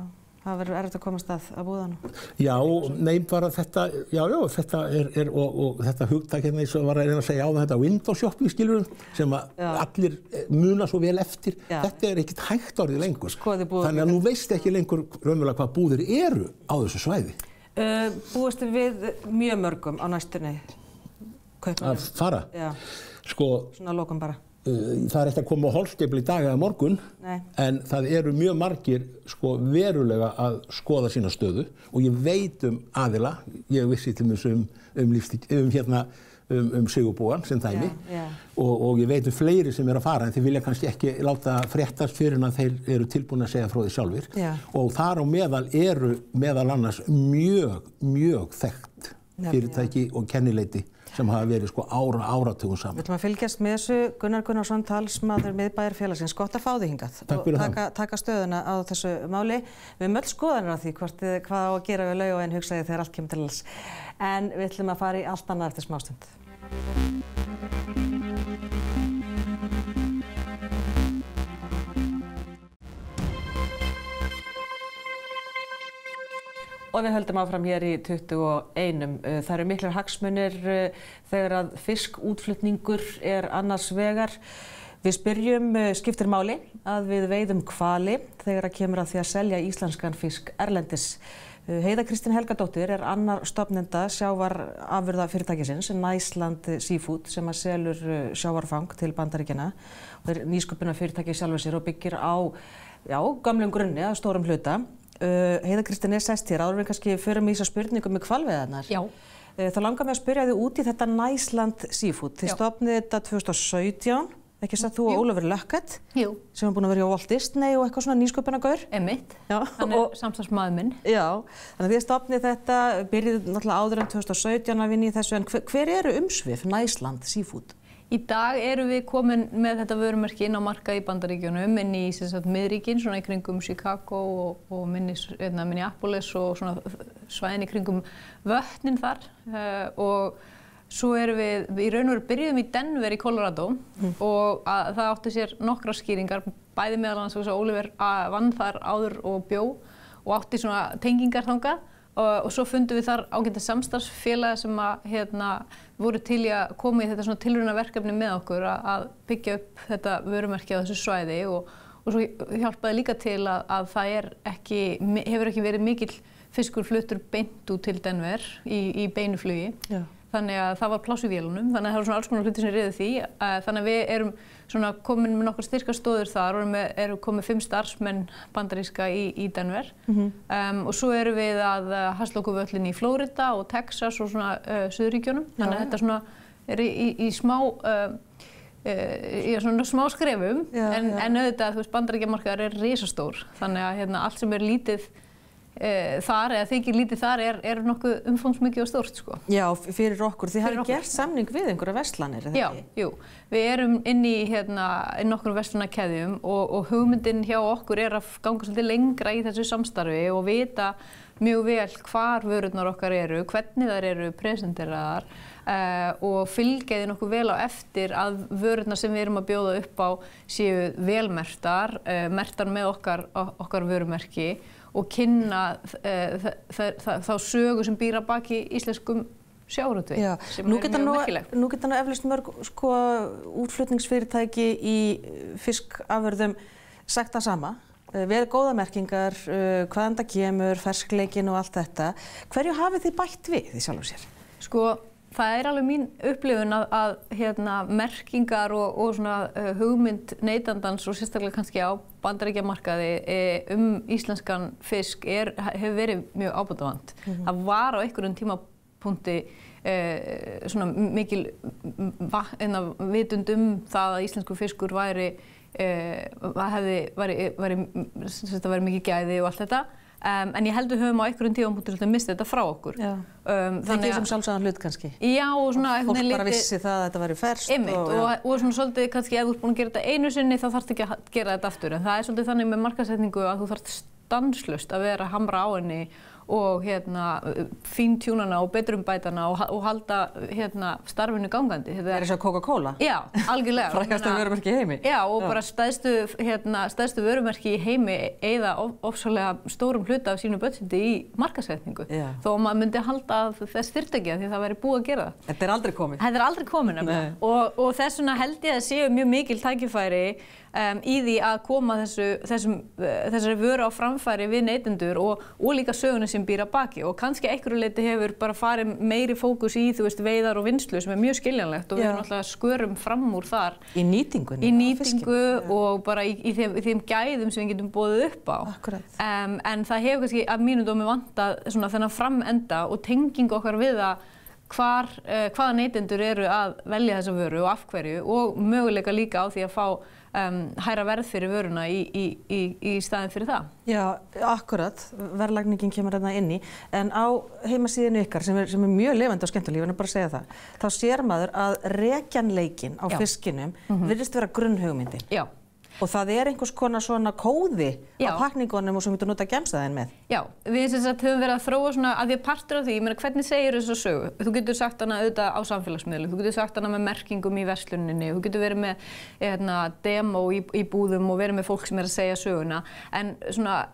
það verður erfitt að komast að búðanum. Já, nei, bara þetta, þetta og þetta hugtak hérna eins og var að reyna að segja á þetta window shopping skilurum sem að allir muna svo vel eftir. Þetta er ekkert hægt orðið lengur. Þannig að nú veist ekki lengur raunverulega hvað búðir eru á þessu svæði. Búist við mjög mörgum á næstunni kaupmönnum? Að fara? Já. Sko, svona lokum bara. Það er ekki að koma á holskefli í dag eða morgun, en það eru mjög margir sko, verulega að skoða sína stöðu og ég veit aðila, ég vissi til dæmis Sigurbúan sem dæmi og ég veit fleiri sem að fara en þeir vilja kannski ekki láta fréttast fyrir en að þeir eru tilbúin að segja frá því sjálfir og þar á meðal eru meðal annars mjög þekkt fyrirtæki og kennileiti sem hafa verið sko áratugum saman. Við ætlum að fylgjast með þessu. Gunnar Gunnarsson, talsmaður miðbæjarfélagsins. Gott að fá þig hingað og taka stöðuna á þessu máli. Við höfum öll skoðanir á því hvað á að gera við Laugaveginn hugsaði þegar allt kemur til alls. En við ætlum að fara í allt annað eftir smástund. Og við höldum áfram hér í 21. Það eru miklir hagsmunir þegar að fiskútflutningur er annars vegar. Við spyrjum, skiptir máli að við veiðum hvali þegar að kemur að því að selja íslenskan fisk erlendis. Heiða Kristín Helgadóttir er annar stofnenda sjávarafurðafyrirtækisins, Iceland Seafood, sem að selur sjávarfang til Bandaríkjanna. Það er nýsköpunarfyrirtæki sjálfur sér og byggir á gömlum grunni að stórum hluta. Heiða Kristín sest hér, áður við kannski förum í þessa spurningu með hvalveiðarnar. Já. Þá langar mig að spyrja þig út í þetta Iceland Seafood. Þið stofnið þetta 2017, ekki satt þú og Ólafur Lökkert, sem er búin að vera hjá Walt Disney og eitthvað svona nýsköpunargaur. Einmitt, hann er samstarfsmaður minn. Já, þannig að þið stofnið þetta, byrjuð náttúrulega áður en 2017 að vinna í þessu, en hver eru umsvif Iceland Seafood? Í dag erum við komin með þetta vörumerki inn á markað í Bandaríkjunum, inn í miðríkin, svona í kringum Chicago og Minneapolis og svona svæðin í kringum vötnin þar. Og svo erum við í raun og veru byrjuðum í Denver í Colorado og það átti sér nokkrar skýringar, bæði meðal annars að Oliver vann þar áður og bjó og átti svona tengingar þangað. Og svo fundum við þar ágæta samstarfsfélaga sem voru til í að koma í þetta svona tilraunaverkefni með okkur að byggja upp þetta vörumerki á þessu svæði og svo hjálpaði líka til að það hefur ekki verið mikill fiskur fluttur beint út til Denver í beinu flugi. Þannig að það var pláss í vélunum, þannig að það var svona alls konar hluti sem réðu því. Þannig að við erum svona komin með nokkur styrkar stóður þar og erum komið 5 starfsmenn bandaríska í Denver. Og svo erum við að hasla okkur völlin í Flórida og Texas og svona Suðurríkjunum. Þannig að þetta svona er í smá skrefum, en auðvitað, þú veist, bandaríkjamarkaður er risastór. Þannig að allt sem er lítið þar, eða þykir lítið þar, er nokkuð umfangsmikið og stórt, sko. Já, fyrir okkur. Þið hafið gert samning við einhverja verslanir, er það ekki? Já, við erum inn í nokkrum verslanakeðjum og hugmyndin hjá okkur er að ganga svolítið lengra í þessu samstarfi og vita mjög vel hvar vörurnar okkar eru, hvernig þær eru presenteraðar og fylgja því nokkuð vel á eftir að vörurnar sem við erum að bjóða upp á séu velmerktar, merktar með okkar vörumerki og kynna þá sögu sem býr að baki íslenskum sjávarútvegi, sem er mjög merkilegt. Nú geta eflaust mörg útflutningsfyrirtæki í fiskafurðum sagt það sama. Vel góða merkingar, hvaðan það kemur, ferskleikin og allt þetta. Hverju hafið þið bætt við í sjálfu sér? Sko, það er alveg mín upplifun að merkingar og svona hugmynd neytandans og sérstaklega kannski á Bandaríkjamarkaði íslenskan fisk hefur verið mjög ábótavant. Það var á einhverjum tíma punkti svona mikil vitund það að íslenskur fiskur væri mikið gæði og allt þetta. En ég held við höfum á einhverjum tímapunkti að missa þetta frá okkur. Þannig sem sjálfsagðan hlut kannski. Já, og svona fólk bara vissi það að þetta væri ferskt. Og svona svolítið kannski ef þú ert búin að gera þetta einu sinni þá þarftu ekki að gera þetta aftur. En það er svolítið þannig með markaðssetningu að þú þarft stanslaust að vera að hamra á henni og fíntjúnana og betrumbætana og halda starfinu gangandi. Það er eins og Coca-Cola? Já, algjörlega. Frægasta vörumerki í heimi? Já, og bara stærstu vörumerki í heimi eyða ofsalega stórum hluta af sínu budgeti í markaðssetningu. Þó maður myndi halda þess þyrfti ekki því það væri búið að gera það. Þetta er aldrei komið? Þetta er aldrei komið nefnilega. Og þess vegna held ég að séu mjög mikil tækifæri í því að koma þessari vöru á framfæri við neytendur og líka söguna sem býr að baki og kannski einhverju leyti hefur bara farið meiri fókus í veiðar og vinnslu sem er mjög skiljanlegt og við náttúrulega skörum fram úr þar. Í nýtingunni? Í nýtingu og bara í þeim gæðum sem við getum boðið upp á. Akkurat. En það hefur kannski að mínu dómi vantað þennan framenda og tengingu okkar við það hvaða neytendur eru að velja þessa vöru og af hverju og möguleika líka á því að fá hærra verð fyrir vöruna í staðinn fyrir það. Já, akkurat. Verðlagningin kemur þarna inn í. En á heimasíðinu ykkar, sem er mjög lifandi og skemmtileg, ég verð bara að segja það, þá sér maður að rekjanleikinn á fiskinum virðist vera grunnhugmyndin. Já. Og það er einhvers konar svona kóði á pakningunum og sem þú nota gemsaðinn með. Já, við höfum verið að þróa svona, að því að partur af því, ég meina hvernig segir þessu sögu? Þú getur sagt hana auðvitað á samfélagsmiðlum, þú getur sagt hana með merkingum í versluninni, þú getur verið með demo í búðum og verið með fólk sem er að segja söguna. En svona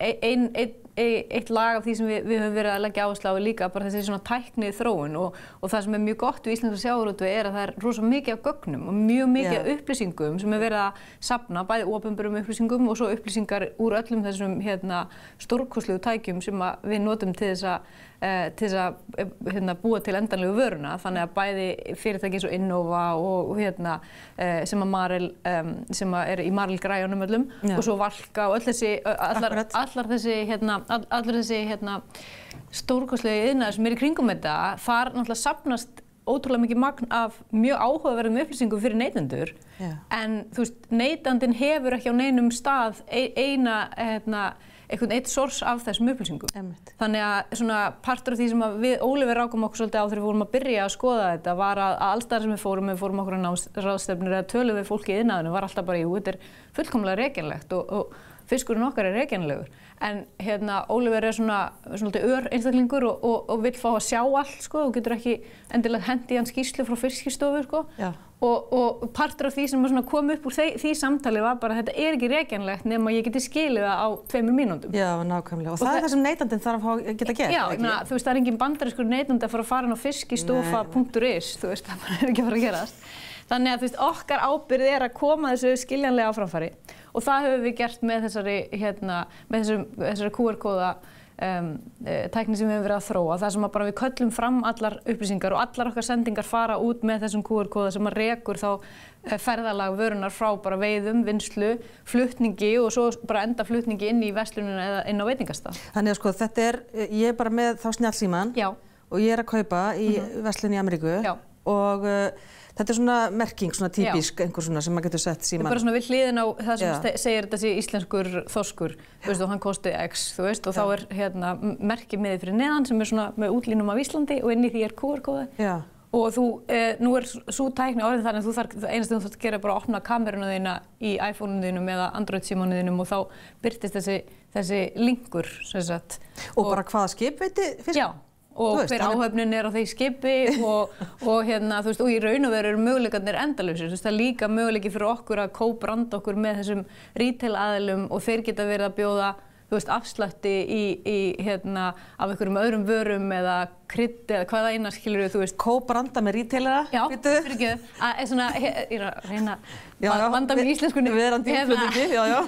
eitt lag af því sem við höfum verið að leggja áherslu á er líka bara þessi svona tækni þróun og það sem er mjög gott við íslenska sjávarútvegi er að það er rosa mikið af gögnum og mjög mikið af upplýsingum sem er verið að safna, bæði opinberum upplýsingum og svo upplýsingar úr öllum þessum stórkostlegu tækjum sem við notum til þess að búa til endanlegu vöruna, þannig að bæði fyrirtæki eins og Innova og sem að Marel sem er í Marel græjunum öllum og svo Valka og allar þessi stórkostlegu iðnaðir sem er í kringum þetta, þar náttúrulega safnast ótrúlega mikið magn af mjög áhugaverðum upplýsingum fyrir neytendur en þú veist, neytandinn hefur ekki á neinum stað einhvern eitt sors af þessum upplýsingum. Þannig að svona partur af því sem við Ólífer rákum okkur svolítið á þegar við fórum að byrja að skoða þetta var að alls staðar sem við fórum okkur á ráðstefnur eða tölum við fólki í iðnaðinum var alltaf bara, jú, þetta er fullkomlega rekjanlegt og fiskurinn okkar er rekjanlegur. En Ólífer er svona einstaklingur og vill fá að sjá allt, sko, og getur ekki endilega hendi í hann skýrslu frá Fiskistofu, sko. Og partur af því sem kom upp úr því samtali var bara að þetta er ekki rekjanlegt nema ég geti skilið það á 2 mínútum. Já, nákvæmlega. Og það er það sem neytandinn þarf að geta gert, ekki? Já, þú veist, það er engin bandarískur neytandi að fara inn á fiskistofa.is, þú veist, það er ekki að fara að gerast. Þannig að þú veist, okkar ábyrgð er að koma þessu skiljanlega á framfæri og það höfum við gert með þessari QR-kóða tækni sem við höfum verið að þróa, það sem að bara við köllum fram allar upplýsingar og allar okkar sendingar fara út með þessum QR-kóða sem að rekur þá ferðalag vörunar frá bara veiðum, vinnslu, flutningi og svo bara enda flutningi inn í verslunina eða inn á veitingastað. Þannig að sko þetta er, ég er bara með þá snjallsíman og ég er að kaupa í verslun í Ameríku og þetta er svona merking, svona típisk einhver svona sem maður getur sett síman. Það er bara svona við hliðin á það sem segir þetta sé íslenskur þorskur, þú veist, og hann kosti X, þú veist, og þá er merkið miðið fyrir neðan sem er svona með útlínum af Íslandi og inn í því er QR-kóði. Og nú er svo tækni orðin þannig að einast þú þarft að gera bara að opna kameruna þína í iPhone-unu þínum eða Android-símanu þínum og þá birtist þessi linkur, sem sagt. Og bara hvaða skip veiti fisk? Já. Og hver áhöfnin er á því skipi og þú veist, og í raun og veru eru möguleikarnir endalausir. Þú veist, það er líka möguleiki fyrir okkur að co-branda okkur með þessum retail aðilum og þeir geta verið að bjóða, þú veist, afslætti af einhverjum öðrum vörum eða krydd eða hvaða eina skilur þú veist. Co-branda með retailera? Já, fyrir ekki. Ég er að reyna að vanda mér í íslenskunni. Verandi útflutningi, já.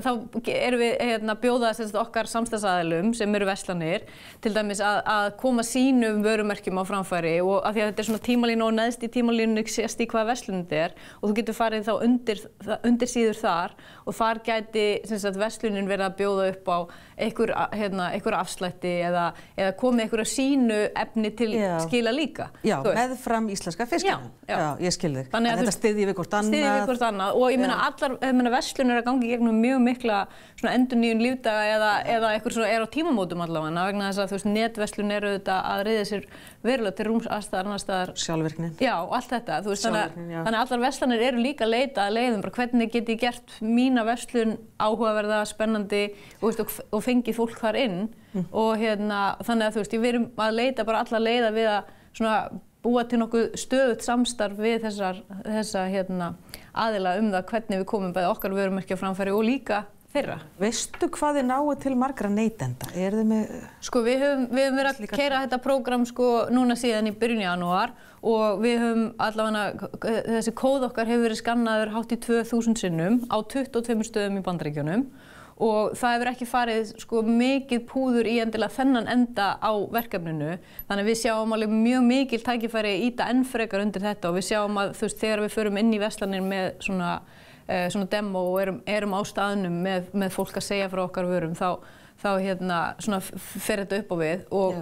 Þá erum við bjóða okkar samstarfsaðilum sem eru verslanir til dæmis að koma sínum vörumerkjum á framfæri og af því að þetta er svona tímalínu og neðst í tímalínu sést í hvaða verslun þetta er og þú getur farið þá undir síður þar og þar gæti verslunin verið að bjóða upp á einhver afslætti kornbletti eða komið einhverja sínu efni til skila líka. Já, meðfram íslenska fiskinum. Já, ég skil þig. Þannig að þetta styðji við hvort annað. Styðji við hvort annað og ég meina verslun að gangi gegnum mjög mikla svona endurnýjun lífdaga eða eitthvað svona á tímamótum allavega vegna þess að þú veist netverslun auðvitað að reiða sér verulega til rúms aðstæðar annars staðar. Sjálfvirknin. Já, og allt þetta. Þú veist þannig að allar verslanir eru líka að leita að leiðum bara hvernig get ég gert mína verslun áhugaverða, spennandi og fengið fólk þar inn og þannig að þú veist við erum að leita bara alla leiða við að svona búa til nokkuð stöðugt samstarf við þessa aðila það hvernig við komum bæði okkar vörumerki á framfæri og líka þeirra. Veistu hvað þið náið til margra neytenda? Eru þið með... Sko við höfum verið að keyra þetta prógram sko núna síðan í byrjun janúar og við höfum allavega, þessi kóð okkar hefur verið skannaður hátt í 2000 sinnum á 22 stöðum í Bandaríkjunum og það hefur ekki farið sko mikið púður í endilega þennan enda á verkefninu þannig að við sjáum alveg mjög mikil tækifæri að ýta enn frekar undir þetta og við sjáum að þú veist þegar við förum inn í verslanir með svona demo og erum á staðnum með fólk að segja frá okkar vörum þá svona fer þetta upp á við og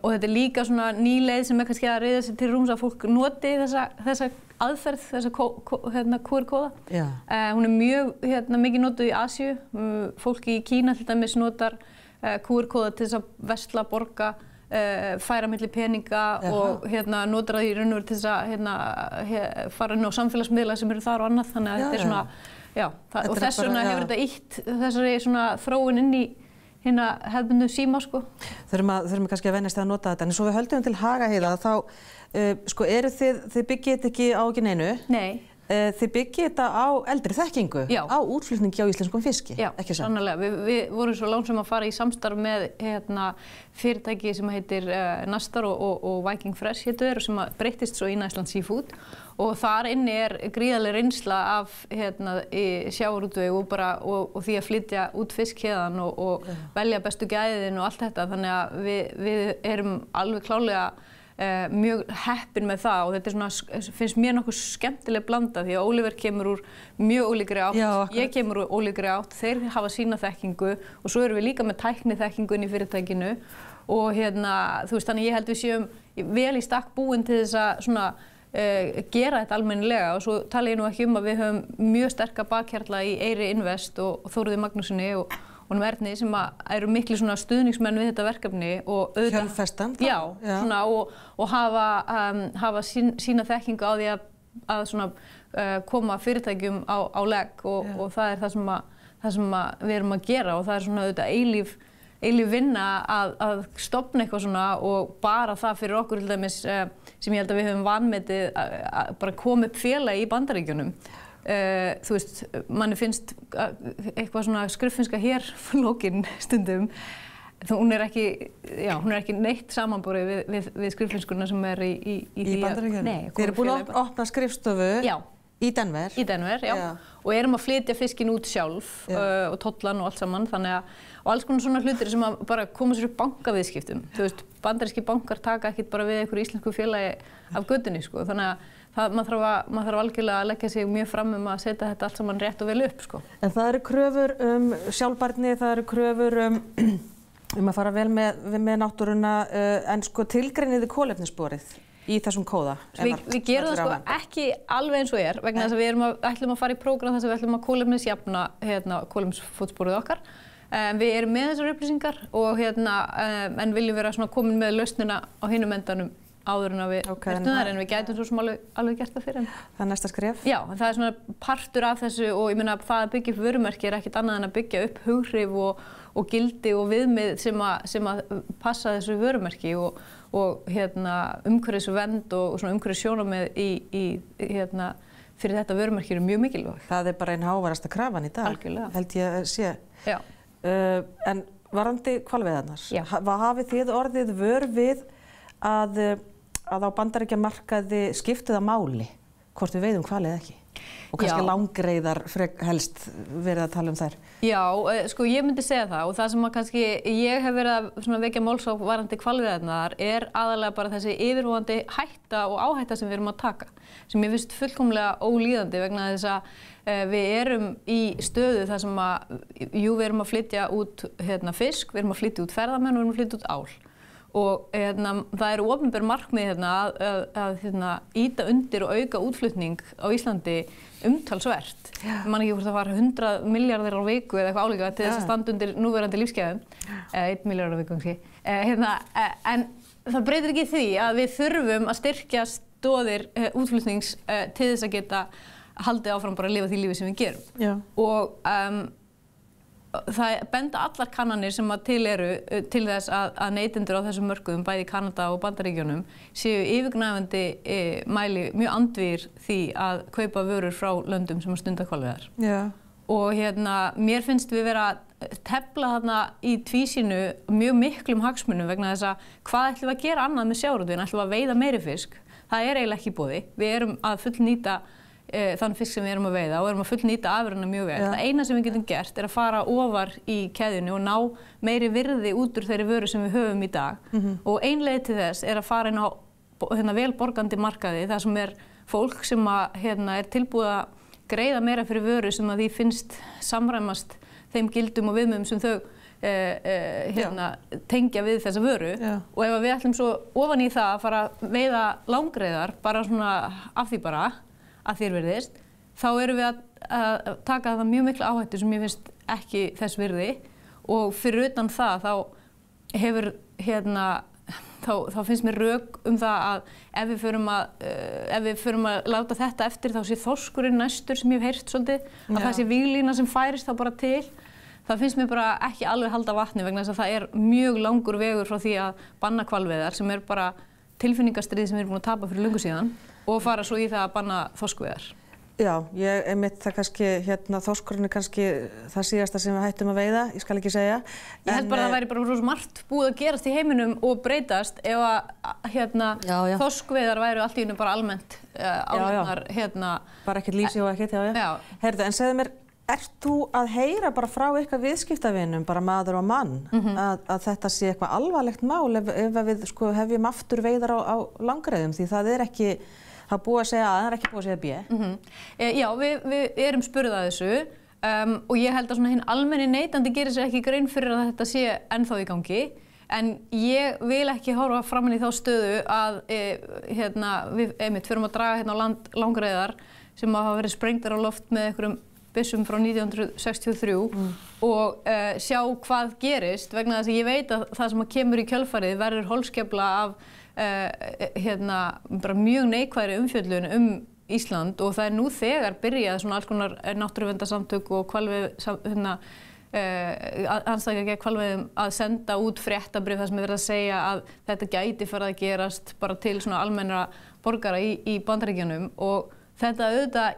þetta líka svona ný leið sem kannski að reiða sig til rúms að fólk noti þessa aðferð, þessa QR-kóða. Hún mjög mikið notuð í Asíu. Fólki í Kína til dæmis notar QR-kóða til þess að versla, borga, færa milli peninga og notar það í raun og veru til þess að fara inn á samfélagsmiðla sem eru þar og annað. Þannig að þetta er svona, og þess vegna hefur þetta ýtt þessari svona þróun inn í hefðbundnu síma sko. Þurfum kannski að venjast að nota þetta, en svo við höldum til Haga Heiða þá sko eru þið byggið þetta ekki á ekki neinu? Nei. Þið byggið þetta á eldri þekkingu, á útflutningi á íslenskum fiski, ekki svo? Sannarlega. Við vorum svo lánsam að fara í samstarf með fyrirtæki sem heitir Nastar og Viking Fresh og sem breyttist svo í Iceland Seafood og þar inni gríðarleg reynsla af sjávarútvegi og því að flytja út fisk héðan og velja bestu gæðin og allt þetta þannig að við erum alveg klárlega mjög heppin með það og þetta finnst mér nokkuð skemmtileg blanda því að Oliver kemur úr mjög ólíkri átt, ég kemur úr ólíkri átt, þeir hafa sína þekkingu og svo erum við líka með tækni þekkingu inn í fyrirtækinu og þú veist þannig ég held við séum vel í stakk búin til þess að svona gera þetta almennilega og svo tala ég nú ekki að við höfum mjög sterka bakhjarla í Eyri Invest og Þóruði Magnúsinni og Erni sem eru miklu svona stuðningsmenn við þetta verkefni og Kjölfestan og hafa sína þekkingu á því að svona koma fyrirtækjum á legg og það er það sem við erum að gera og það er svona auðvitað eilíf vinna að stofna eitthvað svona og bara það fyrir okkur til dæmis sem ég held að við höfum vanmetið að bara koma upp félagi í Bandaríkjunum. Þú veist, manni finnst eitthvað svona skriffinnska hér flókin stundum. Hún er ekki neitt samanborið við skriffinnskuna sem í Bandaríkjunum. Þið eru búin að opna skrifstofu í Denver. Í Denver, já. Og erum að flytja fiskinn út sjálf og tollan og allt saman. Og alls konar svona hlutir sem að bara koma sér upp bankaviðskiptum. Þú veist, bandaríski bankar taka ekkert bara við einhverju íslensku félagi af götunni, sko. Þannig að maður þarf algjörlega að leggja sig mjög fram að setja þetta allt saman rétt og vel upp, sko. En það eru kröfur sjálfbærni, það eru kröfur að fara vel með náttúruna, en sko tilgreiniði kolefnissporið í þessum kóða. Við gerum það sko ekki alveg eins og vegna þess að við ætlum að fara í prógram þess að við ætlum að kolefnisjafna kolefnisfótsporið okkar. Við erum með þessar upplýsingar og en viljum vera svona komin með lausnina á hinum endanum áður en að við verðum þar en við gætum svo sem alveg gert það fyrir henni. Það er næsta skref? Já, það er svona partur af þessu og ég meina það að byggja upp vörumerki er ekkert annað en að byggja upp hughrif og gildi og viðmið sem að passa þessu vörumerki og umhverfisvernd og svona umhverfissjónarmið fyrir þetta vörumerki eru mjög mikilvæg. Það er bara einn háværasta krafan í dag. Algjörlega. Held ég að sé. Já. En varðandi hvalveiðarnar, hafið þið orðið vör við að á Bandaríkjamarkaði skipti það máli hvort við veiðum hvali eða ekki? og kannski langreyðar helst verið að tala þær. Já, sko ég myndi segja það og það sem að kannski ég hef verið að vekja máls á varðandi hvalveiðarnar aðalega bara þessi yfirvofandi hætta og áhætta sem við erum að taka, sem ég finnst fullkomlega ólíðandi vegna þess að við erum í stöðu þar sem að, við erum að flytja út fisk, við erum að flytja út ferðamenn og við erum að flytja út ál. Og það eru opinber markmið að ýta undir og auka útflutning á Íslandi umtalsvert. Ég man ekki hvort það var 100 milljarðir á viku eða eitthvað álíka til þess að standa undir núverandi lífsgæðum. 1 milljarð á viku kannski. En það breytir ekki því að við þurfum að styrkja stoðir útflutnings til þess að geta haldið áfram bara að lifa því lífi sem við gerum. Já. Og það benda allar kannanir sem að til eru til þess að neytendur á þessum mörkuðum, bæði í Kanada og Bandaríkjunum, séu yfirgnæfandi mæli mjög andvígir því að kaupa vörur frá löndum sem að stunda hvalveiðar. Já. Og mér finnst við vera að tefla þarna í tvísýnu mjög miklum hagsmunum vegna þess að hvað ætlum við að gera annað með sjávarútveginn? Ætlum við að veiða meiri fisk? Það eiginlega ekki í boði. Við erum að fullnýta þann fisk sem við erum að veiða og erum að fullnýta afurðina mjög vel. Það eina sem við getum gert að fara ofar í keðjunni og ná meiri virði út úr þeirri vöru sem við höfum í dag. Og ein leið til þess að fara inn á vel borgandi markaði þar sem fólk sem tilbúið að greiða meira fyrir vöru sem að því finnst samræmast þeim gildum og viðmiðum sem þau tengja við þessa vöru. Og ef við ætlum svo ofan í það að fara að veiða langreyðar bara svona af því bara að þér virðist, þá erum við að taka það mjög mikla áhættu sem ég finnst ekki þess virði og fyrir utan það þá hefur þá finnst mér rök það að ef við förum að láta þetta eftir þá sé þorskurinn næstur sem ég hef heyrt svolítið, að það sé víglína sem færist þá bara til. Það finnst mér bara ekki alveg halda vatni vegna þess að það mjög langur vegur frá því að banna hvalveiðar sem bara tilfinningastrið sem við erum búin að tapa fyrir löngu síðan og fara svo í það að banna þorskveiðar. Já, ég einmitt það kannski, þorskurinn kannski það síðasta sem við hættum að veiða, ég skal ekki segja. Ég held bara að það væri bara rosa margt búið að gerast í heiminum og breytast ef að þorskveiðar væru allt í einu bara almennt álefnar Bara ekkert lýsi og ekkert, já. Heyrðu, en segðu mér, ert þú að heyra bara frá ykkar viðskiptavinum, bara maður og mann, að þetta sé eitthvað alvarlegt mál ef við hefjum aftur veiðar á langreyðum, því það ekki það búið að segja A, það ekki búið að segja B. Já, við erum spurð að þessu og ég held að hinn almenni neytandi gerir sér ekki grein fyrir að þetta sé ennþá í gangi, en ég vil ekki horfa framan í þá stöðu að við förum að draga á land langreyðar sem hafa verið sprengdar á loft með einhverjum byssum frá 1963 og sjá hvað gerist vegna þess að ég veit að það sem kemur í kjölfarið verður holskefla af bara mjög neikvæðri umfjöllun Ísland og það nú þegar byrjað svona alls konar náttúruverndarsamtök og andstæðingar gegn hvalveiðum að senda út fréttabréf þar sem verið að segja að þetta gæti farið að gerast bara til svona almennra borgara í Bandaríkjunum og þetta auðvitað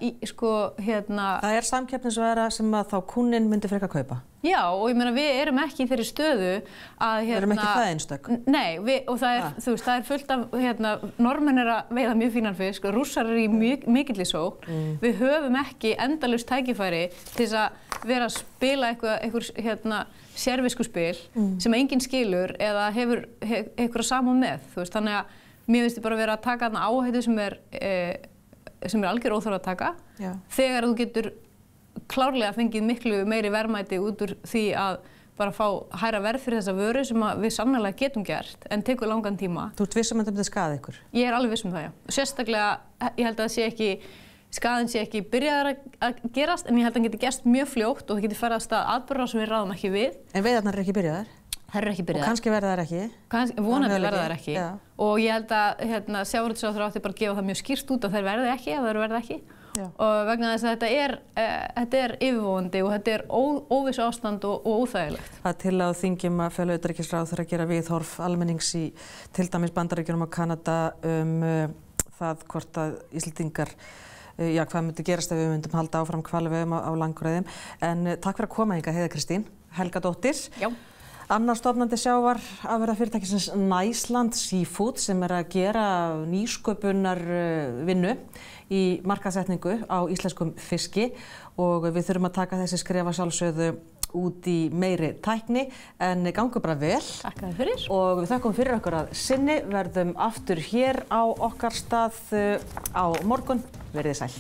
Það samkeppnisvara sem að þá kúnninn myndi frekar kaupa. Já, og ég meina við erum ekki í þeirri stöðu að Við erum ekki það einstök. Nei, og það er fullt af Norðmenn að veiða mjög fínan fisk, Rússar í mikilli sókn. Við höfum ekki endalaust tækifæri til þess að vera að spila einhver sérviskuspil sem enginn skilur eða hefur einhverja samúð með, þannig að mér finnst bara vera að taka þarna áhættu sem algjör óþarfa að taka þegar þú getur klárlega fengið miklu meiri verðmæti út úr því að bara fá hærra verð fyrir þessa vöru sem við sannarlega getum gert en tekur langan tíma. Þú ert viss um að þetta myndi skaða ykkur? Ég alveg viss það, já. Sérstaklega, ég held að skaðinn sé ekki byrjaður að gerast en ég held að hann geti gerst mjög fljótt og það geti farið af stað atburðar sem við ráðum ekki við. En veiðarnar ekki byrjaðar? Þær ekki byrjaðar. Og kannski verða þær ekki? Vonandi verða þær ekki. Og ég held að sjávarútvegsráðherra átti bara að gefa það mjög skýrt út að þær verði ekki ef þær verða ekki. Og vegna þess að þetta yfirvofandi og þetta óvissu ástand og óþægilegt. Það til á þingjum að fela utanríkisráðherra að gera viðhorf almennings í til dæmis Bandaríkjunum og Kanada það hvort að Íslendingar hvað myndi gerast ef við myndum halda áfram hvalveiðum á langreyðum. En takk fyrir að koma hingað, Heiða Kristín Helgadóttir. Já. Annar stofnandi sjávarafurðafyrirtækisins Næsland Seafood sem að gera nýsköpunar vinnu í markaðssetningu á íslenskum fiski og við þurfum að taka þessi skref að sjálfsögðu út í meiri tækni en gangi bara vel. Takk fyrir. Og við þakkum fyrir okkur að sinni, verðum aftur hér á okkar stað á morgun. Verið sæl.